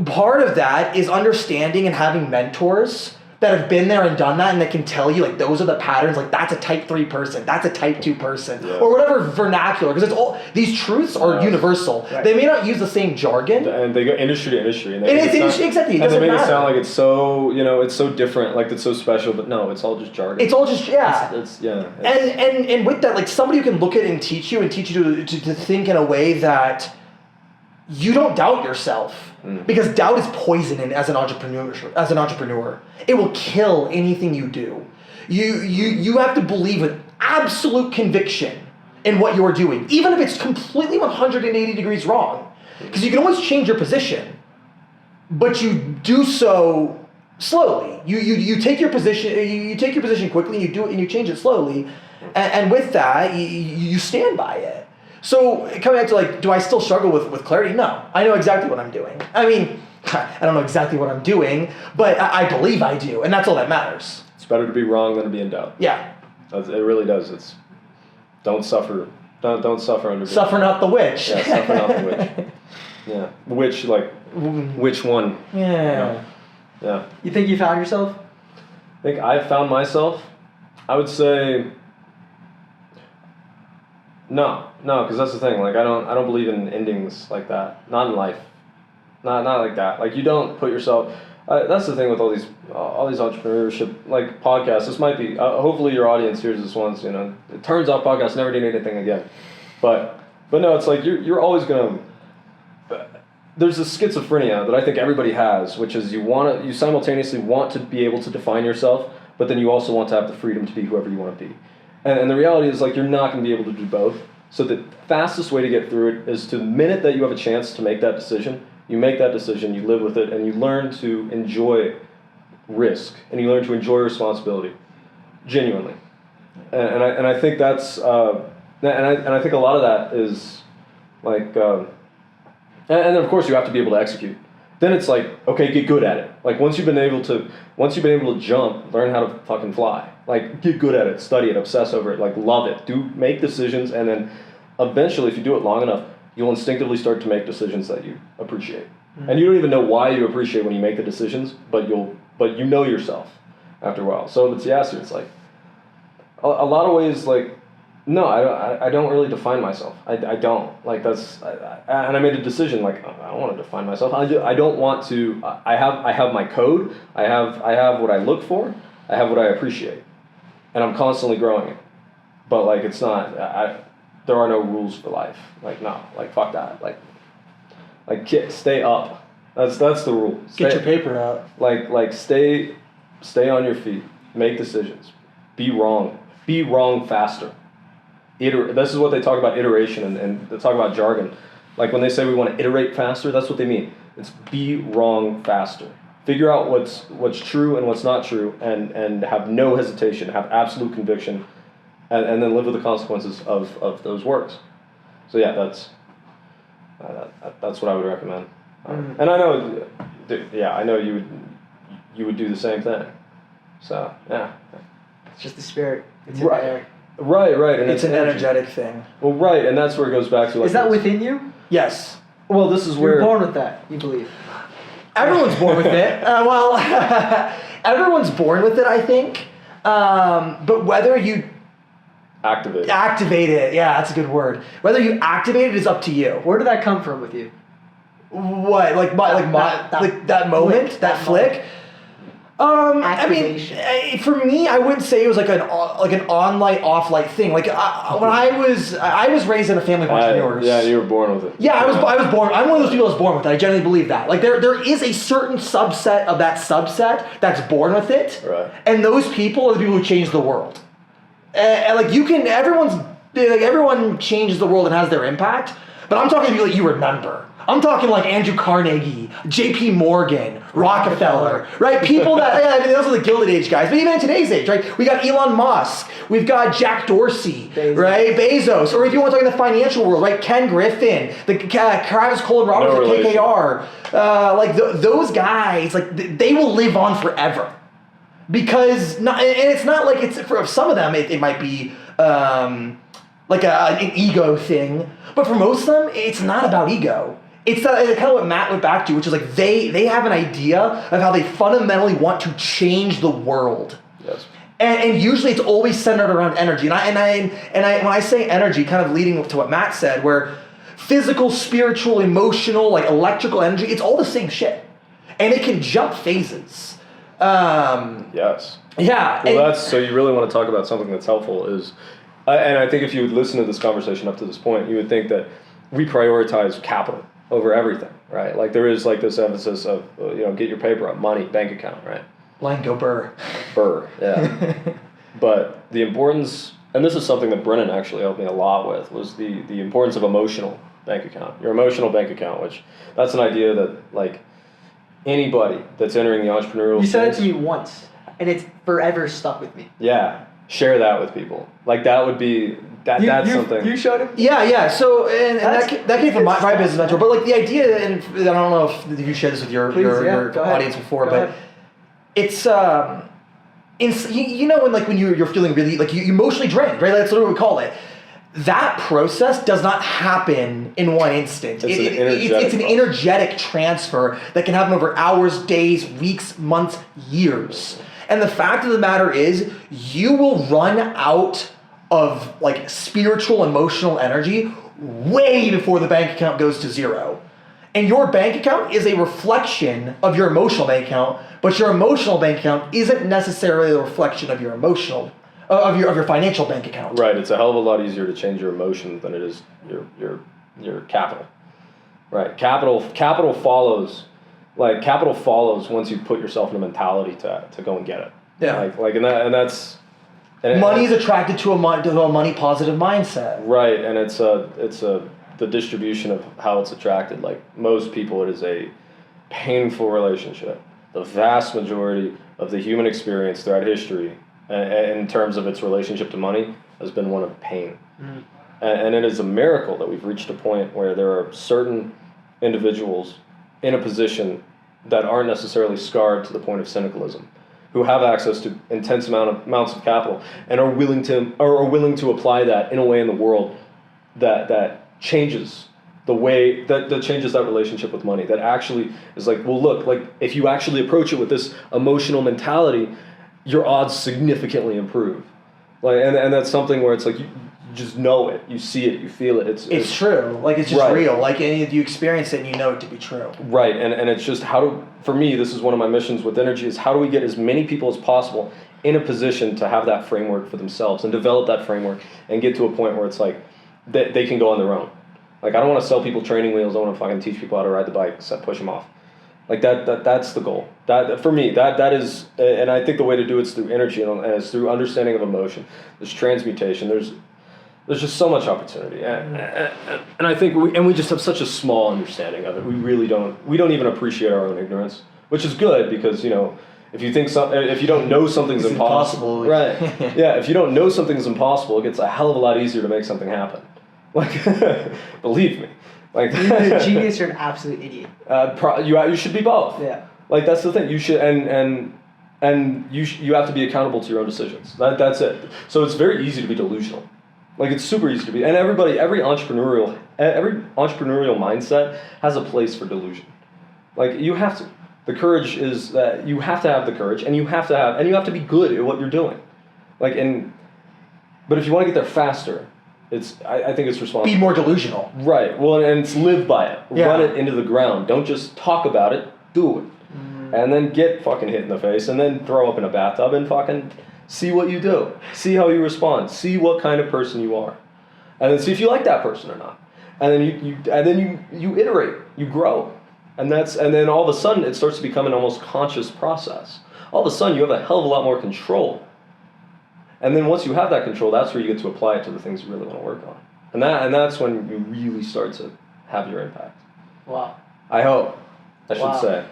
part of that is understanding and having mentors that have been there and done that, and that can tell you, like, those are the patterns. Like, that's a type 3 person, that's a type 2 person, or whatever vernacular. Because it's all, these truths are universal. Right. They may not use the same jargon, and they go industry to industry, and exactly. And they make it sound like it's so it's so different, like it's so special. But no, it's all just jargon. It's all just And with that, like, somebody who can look at it and teach you to think in a way that you don't doubt yourself. Because doubt is poison as an entrepreneur. It will kill anything you do. You have to believe with absolute conviction in what you're doing, even if it's completely 180 degrees wrong. Because you can always change your position, but you do so slowly. You take your position quickly, and you do it, and you change it slowly, and with that, you stand by it. So, coming back to, like, do I still struggle with clarity? No. I know exactly what I'm doing. I mean, I don't know exactly what I'm doing, but I believe I do, and that's all that matters. It's better to be wrong than to be in doubt. Yeah. It really does. It's don't suffer under. Suffer not the witch. Yeah, suffer not the witch. Yeah, which, like, which one? Yeah. Yeah. You think you found yourself? I think I found myself. I would say no, because that's the thing. Like, I don't believe in endings like that. Not in life. Not like that. Like, you don't put yourself. That's the thing with all these entrepreneurship, like, podcasts. This might be. Hopefully, your audience hears this once. It turns out podcasts never do anything again. But no, it's like you're always gonna. There's this schizophrenia that I think everybody has, which is you simultaneously want to be able to define yourself, but then you also want to have the freedom to be whoever you want to be. And the reality is, like, you're not going to be able to do both. So the fastest way to get through it is to the minute that you have a chance to make that decision, you make that decision, you live with it, and you learn to enjoy risk, and you learn to enjoy responsibility, genuinely. And I think that's and I think a lot of that is like and of course you have to be able to execute. Then it's like, okay, get good at it. Like, once you've been able to jump, learn how to fucking fly. Like, get good at it, study it, obsess over it, like, love it. Make decisions, and then eventually, if you do it long enough, you'll instinctively start to make decisions that you appreciate. Mm-hmm. And you don't even know why you appreciate when you make the decisions, but you know yourself after a while. So it's it's like a lot of ways, like, no, I don't really define myself. I don't. Like, that's and I made a decision, like, I don't want to define myself. I don't want to. I have my code. I have what I look for. I have what I appreciate, and I'm constantly growing it. But, like, it's not. There are no rules for life. Like, no. Like, fuck that. Like stay up. That's the rule. Get your paper out. Like stay on your feet. Make decisions. Be wrong. Be wrong faster. This is what they talk about iteration and they talk about jargon. Like when they say we want to iterate faster, that's what they mean. It's be wrong faster. Figure out what's true and what's not true, and have no hesitation, have absolute conviction, and then live with the consequences of those words. So yeah, that's what I would recommend. And I know, I know you would do the same thing. So yeah, It's just the spirit. It's in right, there. right, and It's an energetic thing. Well, right, and that's where it goes back to. Like, Is that within you? Yes. Well, this is You're where born with that, you believe. Everyone's born with it. Well, everyone's born with it, I think. But whether you activate it, yeah, that's a good word. Whether you activate it is up to you. Where did that come from with you? What, that moment, that flick? I mean, for me, I wouldn't say it was like an on light, off light thing. Like when I was raised in a family of entrepreneurs. Yeah, you were born with it. Yeah, I was born. I'm one of those people that's born with it. I genuinely believe that. Like there is a certain subset of that subset that's born with it, right? And those people are the people who change the world. And like everyone changes the world and has their impact. But I'm talking people that you remember. I'm talking like Andrew Carnegie, J.P. Morgan, Rockefeller, right? People that, those are the Gilded Age guys. But even in today's age, right? We got Elon Musk, we've got Jack Dorsey, right? Bezos. Or if you want to talk in the financial world, right? Ken Griffen, the Travis Cole and Roberts at KKR. Those guys, like they will live on forever. Because, and it's not like it's, for some of them, it might be like an ego thing. But for most of them, it's not about ego. It's kind of what Matt went back to, which is like they have an idea of how they fundamentally want to change the world. Yes. And usually it's always centered around energy. And when I say energy, kind of leading to what Matt said, where physical, spiritual, emotional, like electrical energy, it's all the same shit. And it can jump phases. Yes. Yeah. Well, so you really want to talk about something that's helpful is, and I think if you would listen to this conversation up to this point, you would think that we prioritize capital over everything, right? Like there is like this emphasis of, get your paper up, money, bank account, right? Line go burr. Burr, yeah. But the importance, and this is something that Brennen actually helped me a lot with, was the importance of emotional bank account. Your emotional bank account, which that's an idea that like anybody that's entering the entrepreneurial You said it space, to me once, and it's forever stuck with me. Yeah. Share that with people. Like that would be that's something. You showed him? Yeah. So and that came from my business mentor. But like the idea, and I don't know if you shared this with your audience before, but it's when you're feeling really like you emotionally drained, right? That's literally what we call it. That process does not happen in one instant. It's an energetic transfer that can happen over hours, days, weeks, months, years. And the fact of the matter is, you will run out of like spiritual, emotional energy way before the bank account goes to zero. And your bank account is a reflection of your emotional bank account, but your emotional bank account isn't necessarily a reflection of your emotional, of your financial bank account. Right. It's a hell of a lot easier to change your emotion than it is your capital. Right. Capital follows. Like capital follows once you put yourself in a mentality to go and get it. Yeah. And that's. Money is attracted to a money positive mindset. Right, and it's the distribution of how it's attracted. Like most people, it is a painful relationship. The vast majority of the human experience throughout history, in terms of its relationship to money, has been one of pain. Mm. And it is a miracle that we've reached a point where there are certain individuals in a position that aren't necessarily scarred to the point of cynicalism, who have access to intense amounts of capital and are willing to apply that in a way in the world that changes the way that changes that relationship with money. That actually is like, well, look, like if you actually approach it with this emotional mentality, your odds significantly improve. Like, and that's something where it's like you just know it, you see it, you feel it. It's true. Like it's just right. real. Like you experience it and you know it to be true. Right, and it's just for me, this is one of my missions with Energy, is how do we get as many people as possible in a position to have that framework for themselves and develop that framework and get to a point where it's like they can go on their own. Like I don't want to sell people training wheels. I want to fucking teach people how to ride the bike, push them off. Like that's the goal. That for me, that is, and I think the way to do it is through energy and it's through understanding of emotion. There's transmutation. There's just so much opportunity, and I think we just have such a small understanding of it. We don't even appreciate our own ignorance, which is good because if you don't know something's impossible, right? Yeah, if you don't know something's impossible, it gets a hell of a lot easier to make something happen. Like, believe me. Like, you're either a genius or an absolute idiot. You should be both. Yeah. Like that's the thing. You should and you have to be accountable to your own decisions. That's it. So it's very easy to be delusional. Like it's super easy to be. And every entrepreneurial mindset has a place for delusion. Like you have to. The courage is that you have to have the courage, and you have to be good at what you're doing. But if you want to get there faster, I think it's responsible. Be more delusional. Right. Well, and it's live by it. Yeah. Run it into the ground. Don't just talk about it. Do it. And then get fucking hit in the face, and then throw up in a bathtub and fucking see what you do. See how you respond. See what kind of person you are, and then see if you like that person or not. And then you iterate. You grow. And then all of a sudden it starts to become an almost conscious process. All of a sudden you have a hell of a lot more control. And then once you have that control, that's where you get to apply it to the things you really want to work on. And that's when you really start to have your impact. Wow. I hope. I should say.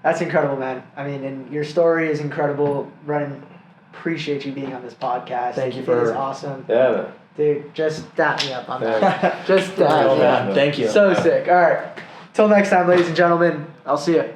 That's incredible, man. I mean, and your story is incredible. Brennen, appreciate you being on this podcast. Thank you It is awesome. Yeah, man. Dude, just dap me up on that. Just dap me up. Thank you. So sick. All right. Till next time, ladies and gentlemen. I'll see you.